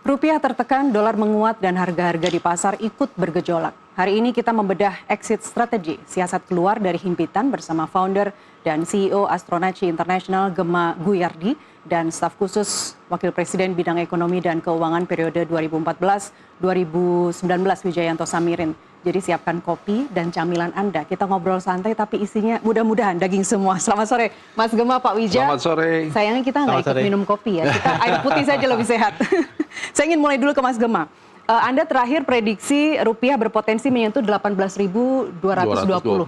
Rupiah tertekan, dolar menguat, dan harga-harga di pasar ikut bergejolak. Hari ini kita membedah exit strategi, siasat keluar dari himpitan bersama founder dan CEO Astronaci International Gemma Guyardi dan staf khusus Wakil Presiden Bidang Ekonomi dan Keuangan periode 2014-2019 Wijayanto Samirin. Jadi siapkan kopi dan camilan Anda. Kita ngobrol santai tapi isinya mudah-mudahan daging semua. Selamat sore Mas Gemma, Pak Wija. Selamat sore. Sayangnya kita nggak ikut minum kopi ya. Kita air putih saja lebih sehat. Saya ingin mulai dulu ke Mas Gemma. Anda terakhir prediksi rupiah berpotensi menyentuh 18.220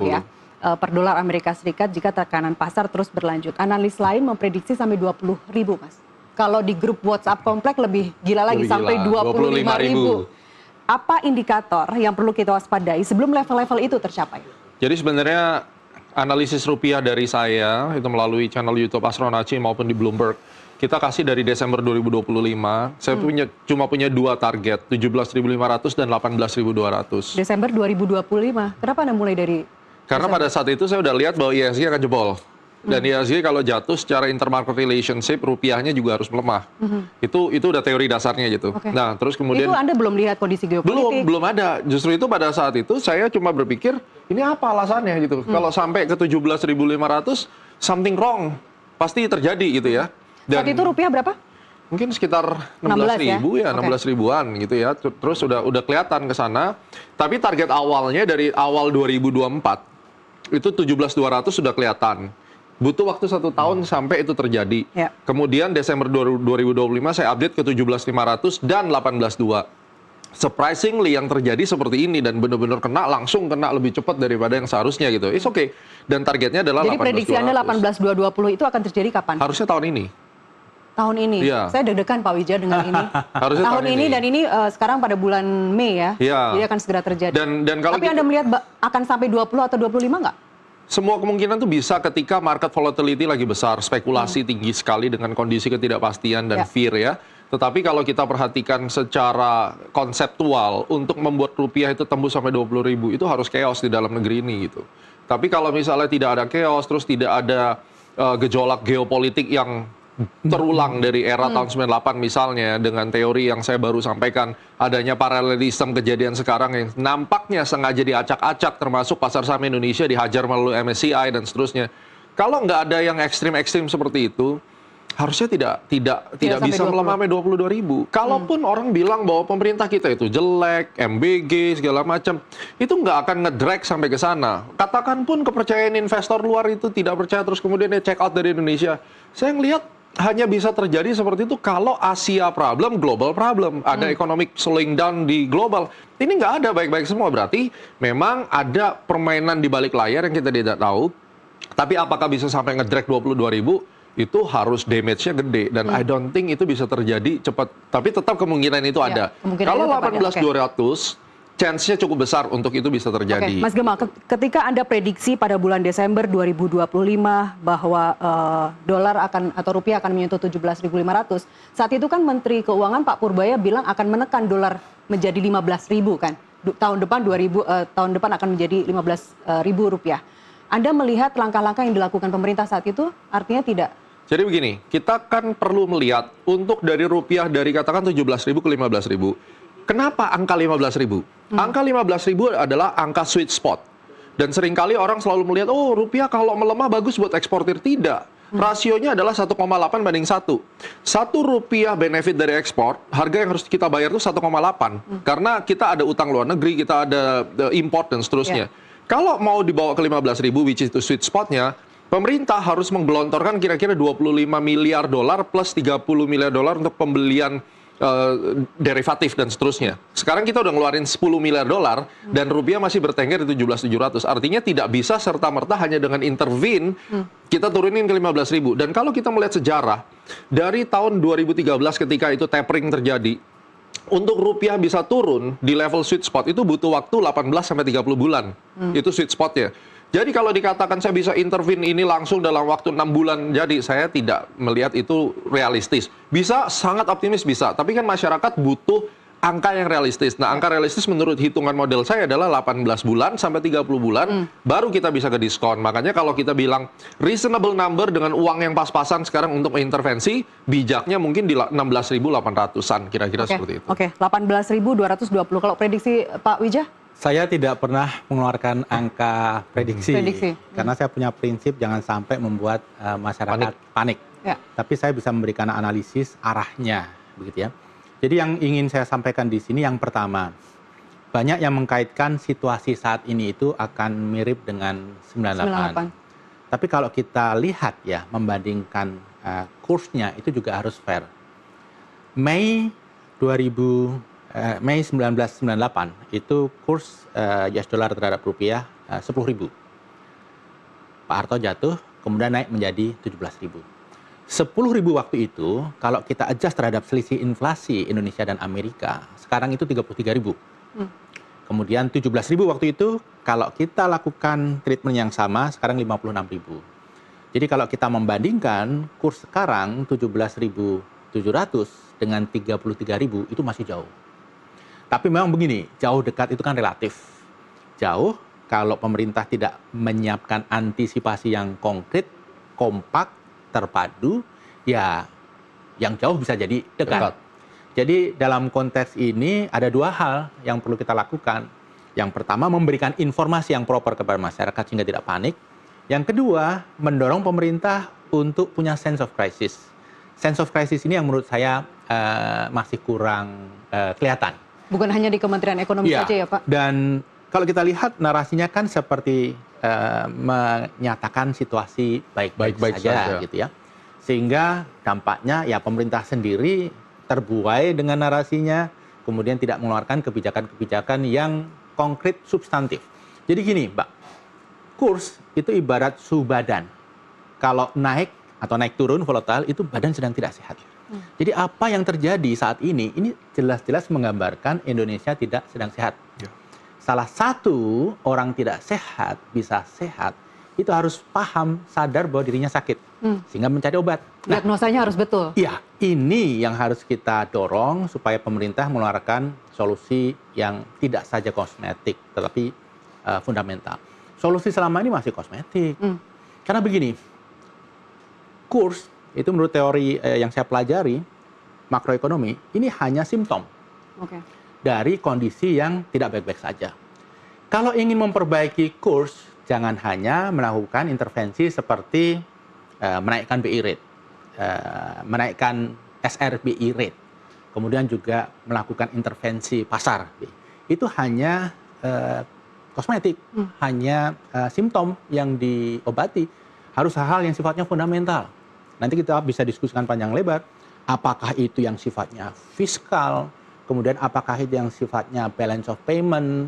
ya per dolar Amerika Serikat jika tekanan pasar terus berlanjut. Analis lain memprediksi sampai 20.000 Mas. Kalau di grup WhatsApp komplek lebih gila lagi sampai 25.000. Apa indikator yang perlu kita waspadai sebelum level-level itu tercapai? Jadi sebenarnya analisis rupiah dari saya itu melalui channel YouTube Astronaci maupun di Bloomberg. Kita kasih dari Desember 2025, saya cuma punya dua target, 17.500 dan 18.200. Desember 2025, kenapa Anda mulai dari Karena Desember? pada saat itu saya udah lihat bahwa IHSG akan jebol. Dan IHSG kalau jatuh secara intermarket relationship, rupiahnya juga harus melemah. Itu udah teori dasarnya gitu. Okay. Nah, terus kemudian... Itu Anda belum lihat kondisi geopolitik? Belum ada. Justru itu pada saat itu saya cuma berpikir, ini apa alasannya gitu. Kalau sampai ke 17.500, something wrong. Pasti terjadi gitu ya. Dan saat itu rupiah berapa? mungkin sekitar 16.000 ya, 16 ribuan gitu ya. Terus udah kelihatan ke sana. Tapi target awalnya dari awal 2024 itu 17.200 sudah kelihatan. Butuh waktu 1 tahun sampai itu terjadi. Ya. Kemudian Desember 2025 saya update ke 17.500 dan 18.200. Surprisingly yang terjadi seperti ini dan benar-benar langsung kena lebih cepat daripada yang seharusnya gitu. It's okay. Dan targetnya adalah 18.200. Jadi prediksi Anda 18.220 itu akan terjadi kapan? Harusnya tahun ini. Tahun ini. Iya. Saya deg-degan Pak Wija dengan ini. Harusnya tahun ini dan ini sekarang pada bulan Mei ya. Iya. Jadi akan segera terjadi. Dan kalau tapi Anda melihat akan sampai 20 atau 25 nggak? Semua kemungkinan tuh bisa ketika market volatility lagi besar, spekulasi tinggi sekali dengan kondisi ketidakpastian dan fear ya. Tetapi kalau kita perhatikan secara konseptual untuk membuat rupiah itu tembus sampai 20.000 itu harus chaos di dalam negeri ini gitu. Tapi kalau misalnya tidak ada chaos, terus tidak ada gejolak geopolitik yang terulang dari era tahun 98 misalnya dengan teori yang saya baru sampaikan adanya paralelisme kejadian sekarang yang nampaknya sengaja diacak-acak termasuk pasar saham Indonesia dihajar melalui MSCI dan seterusnya. Kalau nggak ada yang ekstrim-ekstrim seperti itu, harusnya tidak bisa melemah sampai 22.000. Kalaupun orang bilang bahwa pemerintah kita itu jelek, MBG segala macam, itu nggak akan ngedrag sampai ke sana. Katakan pun kepercayaan investor luar itu tidak percaya terus kemudian dia check out dari Indonesia. Saya ngelihat hanya bisa terjadi seperti itu kalau Asia problem, global problem. Ada economic slowing down di global. Ini nggak ada baik-baik semua. Berarti memang ada permainan di balik layar yang kita tidak tahu. Tapi apakah bisa sampai ngedrag 22.000? Itu harus damage-nya gede. Dan I don't think itu bisa terjadi cepat. Tapi tetap kemungkinan itu ada. Kalau 18.200... chance-nya cukup besar untuk itu bisa terjadi. Mas Gemma, ketika Anda prediksi pada bulan Desember 2025 bahwa dolar atau rupiah akan menyentuh 17.500, saat itu kan Menteri Keuangan Pak Purbaya bilang akan menekan dolar menjadi 15.000 kan. Tahun depan akan menjadi 15.000 rupiah. Anda melihat langkah-langkah yang dilakukan pemerintah saat itu artinya tidak? Jadi begini, kita kan perlu melihat untuk dari rupiah dari katakan 17.000 ke 15.000. Kenapa angka 15.000? Angka 15.000 adalah angka sweet spot. Dan seringkali orang selalu melihat, oh rupiah kalau melemah bagus buat eksportir. Tidak. Rasionya adalah 1,8 banding 1. 1 rupiah benefit dari ekspor, harga yang harus kita bayar itu 1,8. Karena kita ada utang luar negeri, kita ada import dan seterusnya. Kalau mau dibawa ke 15.000, which is itu sweet spotnya, pemerintah harus menggelontorkan kira-kira 25 miliar dolar plus 30 miliar dolar untuk pembelian derivatif dan seterusnya. Sekarang kita udah ngeluarin 10 miliar dolar dan rupiah masih bertengger di 17.700. Artinya tidak bisa serta-merta hanya dengan intervene kita turunin ke 15.000. Dan kalau kita melihat sejarah dari tahun 2013 ketika itu tapering terjadi, untuk rupiah bisa turun di level sweet spot itu butuh waktu 18 sampai 30 bulan. Itu sweet spotnya. Jadi kalau dikatakan saya bisa intervene ini langsung dalam waktu 6 bulan, jadi saya tidak melihat itu realistis. Bisa, sangat optimis bisa. Tapi kan masyarakat butuh angka yang realistis. Nah, angka realistis menurut hitungan model saya adalah 18 bulan sampai 30 bulan, baru kita bisa ke diskon. Makanya kalau kita bilang reasonable number dengan uang yang pas-pasan sekarang untuk intervensi, bijaknya mungkin di 16.800-an, kira-kira seperti itu. Oke, 18.220. Kalau prediksi Pak Wijah? Saya tidak pernah mengeluarkan angka prediksi. Karena saya punya prinsip jangan sampai membuat masyarakat panik. Ya. Tapi saya bisa memberikan analisis arahnya, begitu ya. Jadi yang ingin saya sampaikan di sini yang pertama, banyak yang mengkaitkan situasi saat ini itu akan mirip dengan 98. Tapi kalau kita lihat ya, membandingkan kursnya itu juga harus fair. Mei 1998 itu kurs US dollar terhadap rupiah 10.000. Pak Harto jatuh, kemudian naik menjadi 17.000. 10.000 waktu itu, kalau kita adjust terhadap selisih inflasi Indonesia dan Amerika, sekarang itu 33.000. Kemudian 17.000 waktu itu, kalau kita lakukan treatment yang sama, sekarang 56.000. Jadi kalau kita membandingkan, kurs sekarang 17.700 dengan 33.000 itu masih jauh. Tapi memang begini, jauh dekat itu kan relatif. Jauh, kalau pemerintah tidak menyiapkan antisipasi yang konkret, kompak, terpadu, ya yang jauh bisa jadi dekat. Jadi dalam konteks ini ada dua hal yang perlu kita lakukan. Yang pertama, memberikan informasi yang proper kepada masyarakat sehingga tidak panik. Yang kedua, mendorong pemerintah untuk punya sense of crisis. Sense of crisis ini yang menurut saya masih kurang kelihatan. Bukan hanya di Kementerian Ekonomi saja ya Pak? Dan kalau kita lihat narasinya kan seperti menyatakan situasi baik-baik saja gitu ya. Sehingga dampaknya ya pemerintah sendiri terbuai dengan narasinya, kemudian tidak mengeluarkan kebijakan-kebijakan yang konkret substantif. Jadi gini, Mbak, kurs itu ibarat suhu badan. Kalau naik atau naik turun volatile itu badan sedang tidak sehat. Jadi apa yang terjadi saat ini jelas-jelas menggambarkan Indonesia tidak sedang sehat. Salah satu orang tidak sehat bisa sehat itu harus paham, sadar bahwa dirinya sakit sehingga mencari obat. Nah, diagnosanya harus betul. Iya, ini yang harus kita dorong supaya pemerintah mengeluarkan solusi yang tidak saja kosmetik tetapi fundamental. Solusi selama ini masih kosmetik. Karena begini, kurs itu menurut teori yang saya pelajari makroekonomi ini hanya simptom. Dari kondisi yang tidak baik-baik saja. Kalau ingin memperbaiki kurs, jangan hanya melakukan intervensi seperti menaikkan BI rate, menaikkan SRBI rate, kemudian juga melakukan intervensi pasar. Itu hanya kosmetik, hanya simptom yang diobati. Harus hal-hal yang sifatnya fundamental. Nanti kita bisa diskusikan panjang lebar, apakah itu yang sifatnya fiskal, kemudian apakah itu yang sifatnya balance of payment,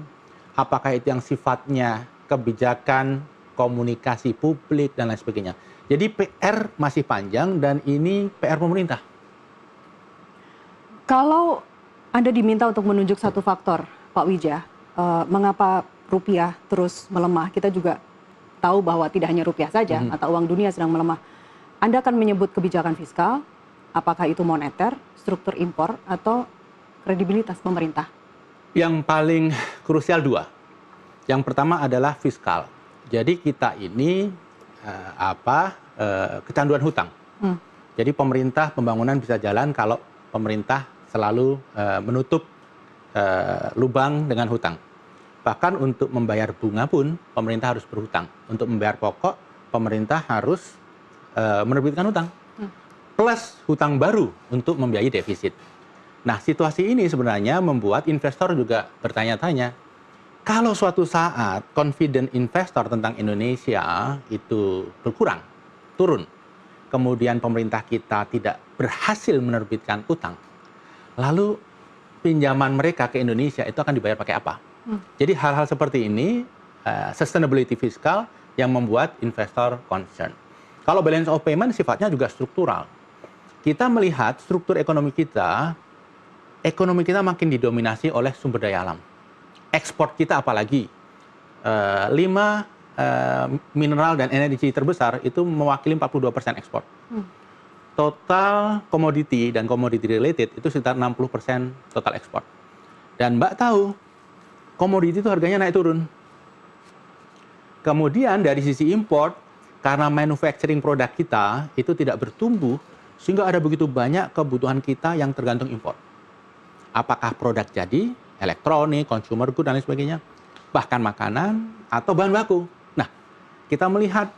apakah itu yang sifatnya kebijakan komunikasi publik, dan lain sebagainya. Jadi PR masih panjang dan ini PR pemerintah. Kalau Anda diminta untuk menunjuk satu faktor, Pak Wijah, mengapa rupiah terus melemah, kita juga tahu bahwa tidak hanya rupiah saja, atau uang dunia sedang melemah. Anda akan menyebut kebijakan fiskal, apakah itu moneter, struktur impor, atau kredibilitas pemerintah? Yang paling krusial dua. Yang pertama adalah fiskal. Jadi kita ini kecanduan hutang. Jadi pembangunan bisa jalan kalau pemerintah selalu menutup lubang dengan hutang. Bahkan untuk membayar bunga pun pemerintah harus berhutang. Untuk membayar pokok pemerintah harus menerbitkan hutang. Plus hutang baru untuk membiayai defisit. Nah, situasi ini sebenarnya membuat investor juga bertanya-tanya, kalau suatu saat confident investor tentang Indonesia itu berkurang, turun, kemudian pemerintah kita tidak berhasil menerbitkan utang, lalu pinjaman mereka ke Indonesia itu akan dibayar pakai apa? Jadi hal-hal seperti ini, sustainability fiskal yang membuat investor concern. Kalau balance of payment sifatnya juga struktural. Kita melihat struktur ekonomi kita makin didominasi oleh sumber daya alam. Ekspor kita apalagi, 5 mineral dan energi terbesar itu mewakili 42% ekspor. Total komoditi dan komoditi related itu sekitar 60% total ekspor. Dan Mbak tahu, komoditi itu harganya naik turun. Kemudian dari sisi import, karena manufacturing produk kita itu tidak bertumbuh, sehingga ada begitu banyak kebutuhan kita yang tergantung import. Apakah produk jadi, elektronik, consumer good, dan lain sebagainya, bahkan makanan, atau bahan baku. Nah, kita melihat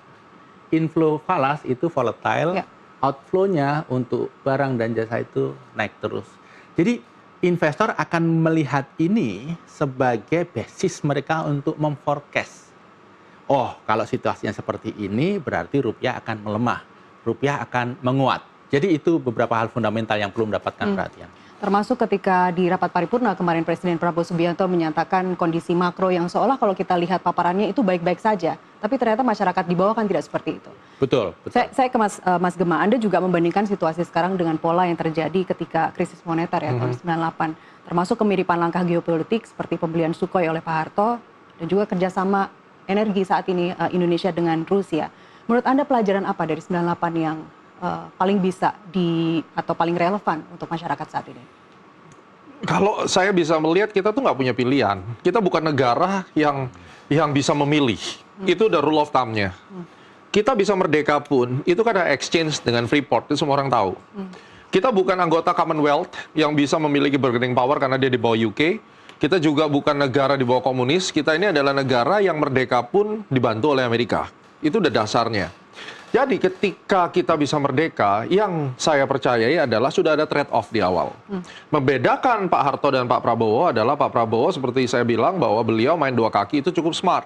inflow falas itu volatile, outflow-nya untuk barang dan jasa itu naik terus. Jadi, investor akan melihat ini sebagai basis mereka untuk memforecast. Oh, kalau situasinya seperti ini, berarti rupiah akan melemah. Rupiah akan menguat. Jadi itu beberapa hal fundamental yang perlu mendapatkan perhatian. Termasuk ketika di rapat paripurna kemarin Presiden Prabowo Subianto menyatakan kondisi makro yang seolah kalau kita lihat paparannya itu baik-baik saja. Tapi ternyata masyarakat di bawah kan tidak seperti itu. Betul. Saya ke Mas Gema, Anda juga membandingkan situasi sekarang dengan pola yang terjadi ketika krisis moneter ya tahun 98. Termasuk kemiripan langkah geopolitik seperti pembelian Sukhoi oleh Pak Harto dan juga kerjasama energi saat ini Indonesia dengan Rusia. Menurut Anda pelajaran apa dari 98 yang paling bisa atau paling relevan untuk masyarakat saat ini? Kalau saya bisa melihat kita tuh nggak punya pilihan. Kita bukan negara yang bisa memilih. Itu udah rule of thumb-nya. Kita bisa merdeka pun, itu kan ada exchange dengan Freeport, itu semua orang tahu. Kita bukan anggota Commonwealth yang bisa memiliki bargaining power karena dia di bawah UK. Kita juga bukan negara di bawah komunis. Kita ini adalah negara yang merdeka pun dibantu oleh Amerika. Itu udah dasarnya. Jadi ketika kita bisa merdeka, yang saya percayai adalah sudah ada trade-off di awal. Membedakan Pak Harto dan Pak Prabowo adalah Pak Prabowo seperti saya bilang bahwa beliau main dua kaki itu cukup smart.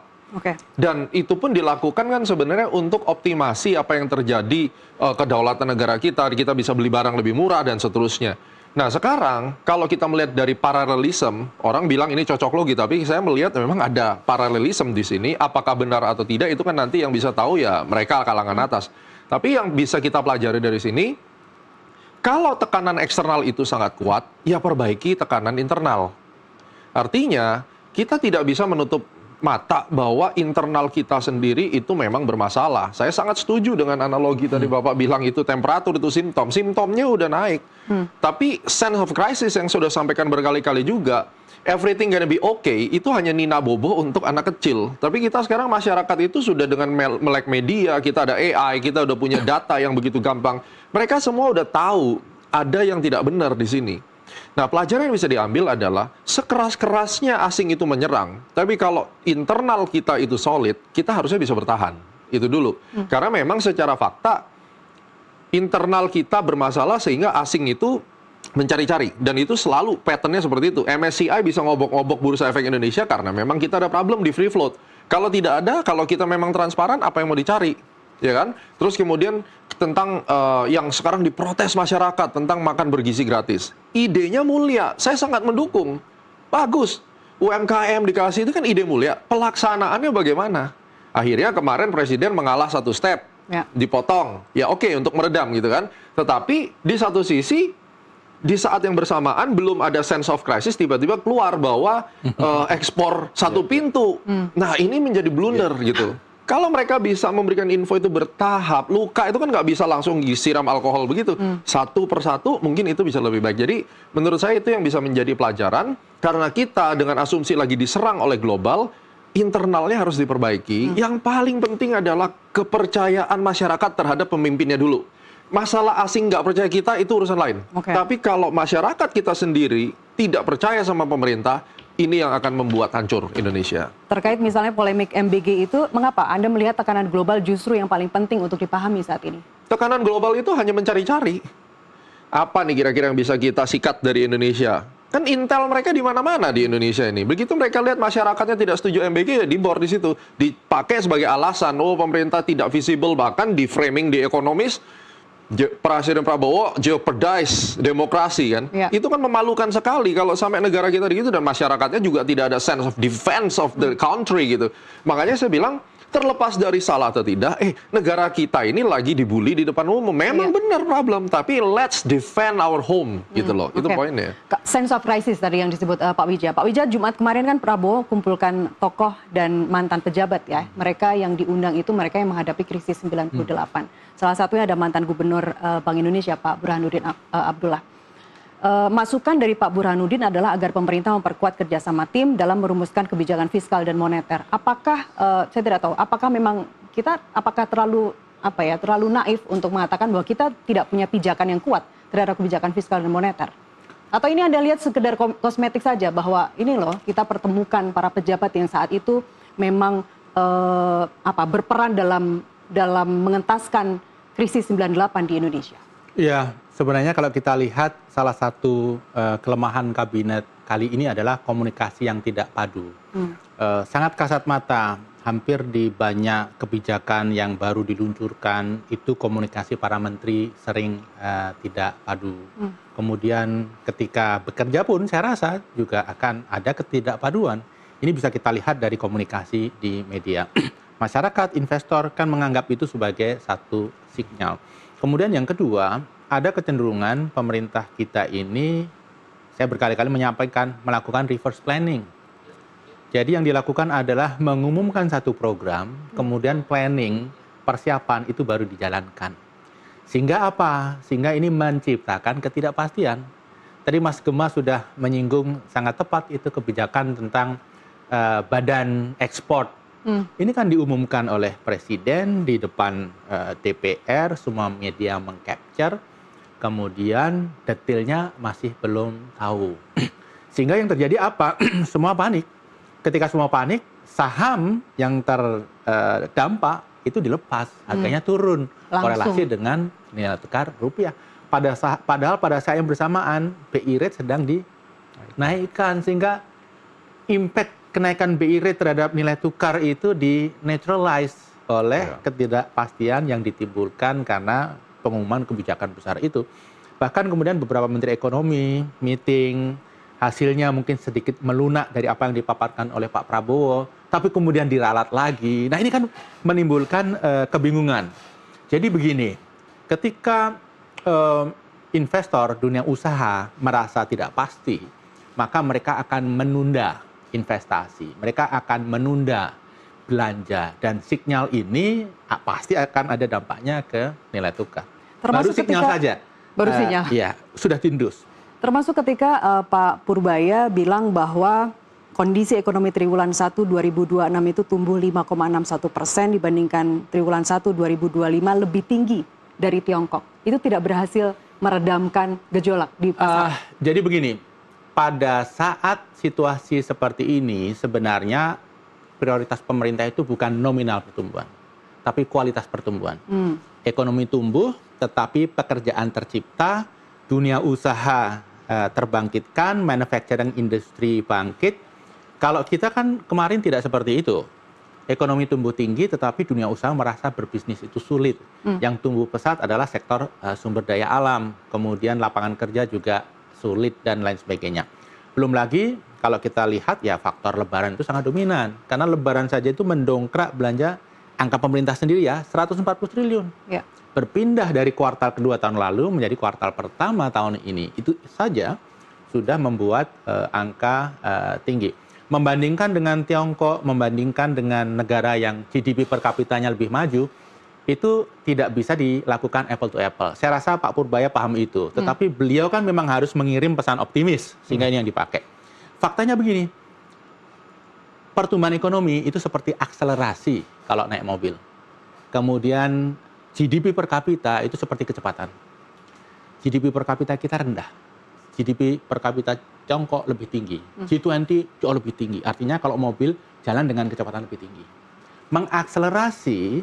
Dan itu pun dilakukan kan sebenarnya untuk optimasi apa yang terjadi kedaulatan negara kita bisa beli barang lebih murah dan seterusnya. Nah sekarang kalau kita melihat dari paralelism, orang bilang ini cocok logi, tapi saya melihat memang ada paralelism di sini. Apakah benar atau tidak itu kan nanti yang bisa tahu ya mereka kalangan atas. Tapi yang bisa kita pelajari dari sini, kalau tekanan eksternal itu sangat kuat, ya perbaiki tekanan internal. Artinya kita tidak bisa menutup mata bahwa internal kita sendiri itu memang bermasalah. Saya sangat setuju dengan analogi tadi Bapak bilang itu temperatur itu simptom. Simptomnya udah naik. Tapi sense of crisis yang sudah sampaikan berkali-kali juga, everything gonna be okay, itu hanya nina bobo untuk anak kecil. Tapi kita sekarang masyarakat itu sudah dengan melek media, kita ada AI, kita udah punya data yang begitu gampang. Mereka semua udah tahu ada yang tidak benar di sini. Nah, pelajaran yang bisa diambil adalah sekeras-kerasnya asing itu menyerang, tapi kalau internal kita itu solid, kita harusnya bisa bertahan. Itu dulu. Karena memang secara fakta, internal kita bermasalah sehingga asing itu mencari-cari. Dan itu selalu patternnya seperti itu. MSCI bisa ngobok-ngobok Bursa Efek Indonesia karena memang kita ada problem di free float. Kalau tidak ada, kalau kita memang transparan, apa yang mau dicari? Ya kan? Terus kemudian tentang yang sekarang diprotes masyarakat tentang makan bergizi gratis. Idenya mulia, saya sangat mendukung. Bagus, UMKM dikasih itu kan ide mulia. Pelaksanaannya bagaimana? Akhirnya kemarin Presiden mengalah satu step, dipotong. Ya oke, untuk meredam gitu kan. Tetapi di satu sisi, di saat yang bersamaan belum ada sense of crisis, tiba-tiba keluar bahwa ekspor satu pintu. Nah ini menjadi blunder gitu. Kalau mereka bisa memberikan info itu bertahap, luka itu kan nggak bisa langsung disiram alkohol begitu. Satu persatu mungkin itu bisa lebih baik. Jadi menurut saya itu yang bisa menjadi pelajaran. Karena kita dengan asumsi lagi diserang oleh global, internalnya harus diperbaiki. Yang paling penting adalah kepercayaan masyarakat terhadap pemimpinnya dulu. Masalah asing nggak percaya kita itu urusan lain. Tapi kalau masyarakat kita sendiri tidak percaya sama pemerintah, ini yang akan membuat hancur Indonesia. Terkait misalnya polemik MBG itu, mengapa Anda melihat tekanan global justru yang paling penting untuk dipahami saat ini? Tekanan global itu hanya mencari-cari. Apa nih kira-kira yang bisa kita sikat dari Indonesia? Kan intel mereka di mana-mana di Indonesia ini. Begitu mereka lihat masyarakatnya tidak setuju MBG, ya dibor di situ. Dipakai sebagai alasan, oh pemerintah tidak visible, bahkan di framing di ekonomis, Presiden Prabowo jeopardize demokrasi kan. Itu kan memalukan sekali kalau sampai negara kita begitu dan masyarakatnya juga tidak ada sense of defense of the country gitu. Makanya saya bilang terlepas dari salah atau tidak, negara kita ini lagi dibully di depan umum. Memang benar problem, tapi let's defend our home gitu loh. Itu poinnya. Sense of crisis tadi yang disebut Pak Wija. Pak Wija, Jumat kemarin kan Prabowo kumpulkan tokoh dan mantan pejabat ya. Mereka yang diundang itu mereka yang menghadapi krisis 98. Salah satunya ada mantan Gubernur Bank Indonesia Pak Burhanuddin Abdullah. masukan dari Pak Burhanuddin adalah agar pemerintah memperkuat kerjasama tim dalam merumuskan kebijakan fiskal dan moneter. Apakah saya tidak tahu, apakah memang kita terlalu naif untuk mengatakan bahwa kita tidak punya pijakan yang kuat terhadap kebijakan fiskal dan moneter? Atau ini Anda lihat sekedar kosmetik saja bahwa ini loh kita pertemukan para pejabat yang saat itu memang berperan dalam mengentaskan krisis 98 di Indonesia? Ya, sebenarnya kalau kita lihat salah satu kelemahan kabinet kali ini adalah komunikasi yang tidak padu. Sangat kasat mata, hampir di banyak kebijakan yang baru diluncurkan itu komunikasi para menteri sering tidak padu. Kemudian ketika bekerja pun saya rasa juga akan ada ketidakpaduan. Ini bisa kita lihat dari komunikasi di media. Masyarakat, investor kan menganggap itu sebagai satu sinyal. Kemudian yang kedua, ada kecenderungan pemerintah kita ini, saya berkali-kali menyampaikan, melakukan reverse planning. Jadi yang dilakukan adalah mengumumkan satu program, kemudian planning, persiapan itu baru dijalankan. Sehingga apa? Sehingga ini menciptakan ketidakpastian. Tadi Mas Gema sudah menyinggung sangat tepat itu kebijakan tentang badan ekspor. Ini kan diumumkan oleh Presiden di depan DPR, semua media meng-capture, kemudian detailnya masih belum tahu. Sehingga yang terjadi apa? Semua panik. Ketika semua panik, saham yang terdampak itu dilepas, harganya turun, korelasi dengan nilai tukar rupiah. Padahal pada saat yang bersamaan, BI rate sedang dinaikkan, sehingga impact kenaikan BI rate terhadap nilai tukar itu di-neutralize oleh ketidakpastian yang ditimbulkan karena pengumuman kebijakan besar itu. Bahkan kemudian beberapa menteri ekonomi, meeting, hasilnya mungkin sedikit melunak dari apa yang dipaparkan oleh Pak Prabowo, tapi kemudian diralat lagi. Nah ini kan menimbulkan kebingungan. Jadi begini, ketika investor dunia usaha merasa tidak pasti, maka mereka akan menunda investasi, mereka akan menunda belanja, dan sinyal ini pasti akan ada dampaknya ke nilai tukar. Termasuk baru sinyal saja. Baru sinyal. Ya, sudah tindus. Termasuk ketika Pak Purbaya bilang bahwa kondisi ekonomi triwulan 1 2026 itu tumbuh 5,61% dibandingkan triwulan 1 2025 lebih tinggi dari Tiongkok. Itu tidak berhasil meredamkan gejolak di pasar. Jadi begini, pada saat situasi seperti ini sebenarnya prioritas pemerintah itu bukan nominal pertumbuhan, tapi kualitas pertumbuhan. Ekonomi tumbuh, tetapi pekerjaan tercipta, dunia usaha terbangkitkan, manufacturing industri bangkit. Kalau kita kan kemarin tidak seperti itu. Ekonomi tumbuh tinggi, tetapi dunia usaha merasa berbisnis itu sulit. Yang tumbuh pesat adalah sektor sumber daya alam, kemudian lapangan kerja juga sulit dan lain sebagainya. Belum lagi kalau kita lihat ya faktor lebaran itu sangat dominan. Karena lebaran saja itu mendongkrak belanja angka pemerintah sendiri ya 140 triliun. Ya. Berpindah dari kuartal kedua tahun lalu menjadi kuartal pertama tahun ini. Itu saja sudah membuat angka tinggi. Membandingkan dengan Tiongkok, membandingkan dengan negara yang GDP per kapitanya lebih maju, itu tidak bisa dilakukan apple to apple. Saya rasa Pak Purbaya paham itu. Tetapi beliau kan memang harus mengirim pesan optimis, sehingga ini yang dipakai. Faktanya begini, pertumbuhan ekonomi itu seperti akselerasi kalau naik mobil. Kemudian GDP per kapita itu seperti kecepatan. GDP per kapita kita rendah. GDP per kapita Tiongkok lebih tinggi. G20 jauh lebih tinggi. Artinya kalau mobil jalan dengan kecepatan lebih tinggi. Mengakselerasi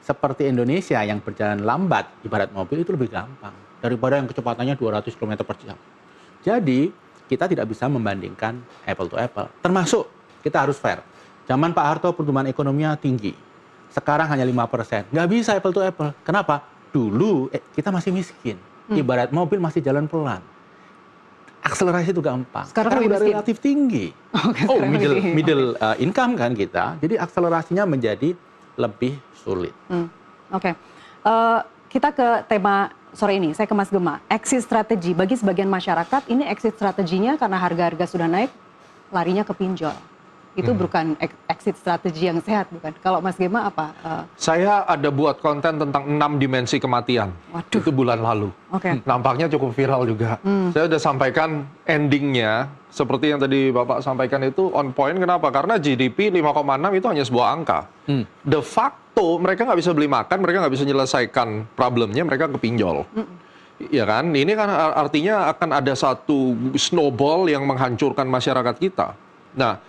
seperti Indonesia yang berjalan lambat, ibarat mobil itu lebih gampang daripada yang kecepatannya 200 km per jam. Jadi, kita tidak bisa membandingkan apple to apple. Termasuk, kita harus fair. Zaman Pak Harto pertumbuhan ekonominya tinggi. Sekarang hanya 5%. Nggak bisa apple to apple. Kenapa? Dulu kita masih miskin. Ibarat mobil masih jalan pelan. Akselerasi itu gampang. Sekarang udah relatif tinggi. Middle income kan kita. Jadi akselerasinya menjadi lebih sulit. Oke. Kita ke tema sore ini. Saya ke Mas Gema. Exit strategi. Bagi sebagian masyarakat, ini exit strateginya karena harga-harga sudah naik, larinya ke pinjol. itu bukan exit strategi yang sehat, bukan? Kalau Mas Gema apa? Saya ada buat konten tentang 6 dimensi kematian. Waduh. Itu bulan lalu. Oke. Nampaknya cukup viral juga. Saya udah sampaikan endingnya, seperti yang tadi Bapak sampaikan itu on point. Kenapa? Karena GDP 5,6 itu hanya sebuah angka. De facto mereka nggak bisa beli makan, mereka nggak bisa menyelesaikan problemnya, mereka kepinjol. Ya kan? Ini kan artinya akan ada satu snowball yang menghancurkan masyarakat kita. Nah,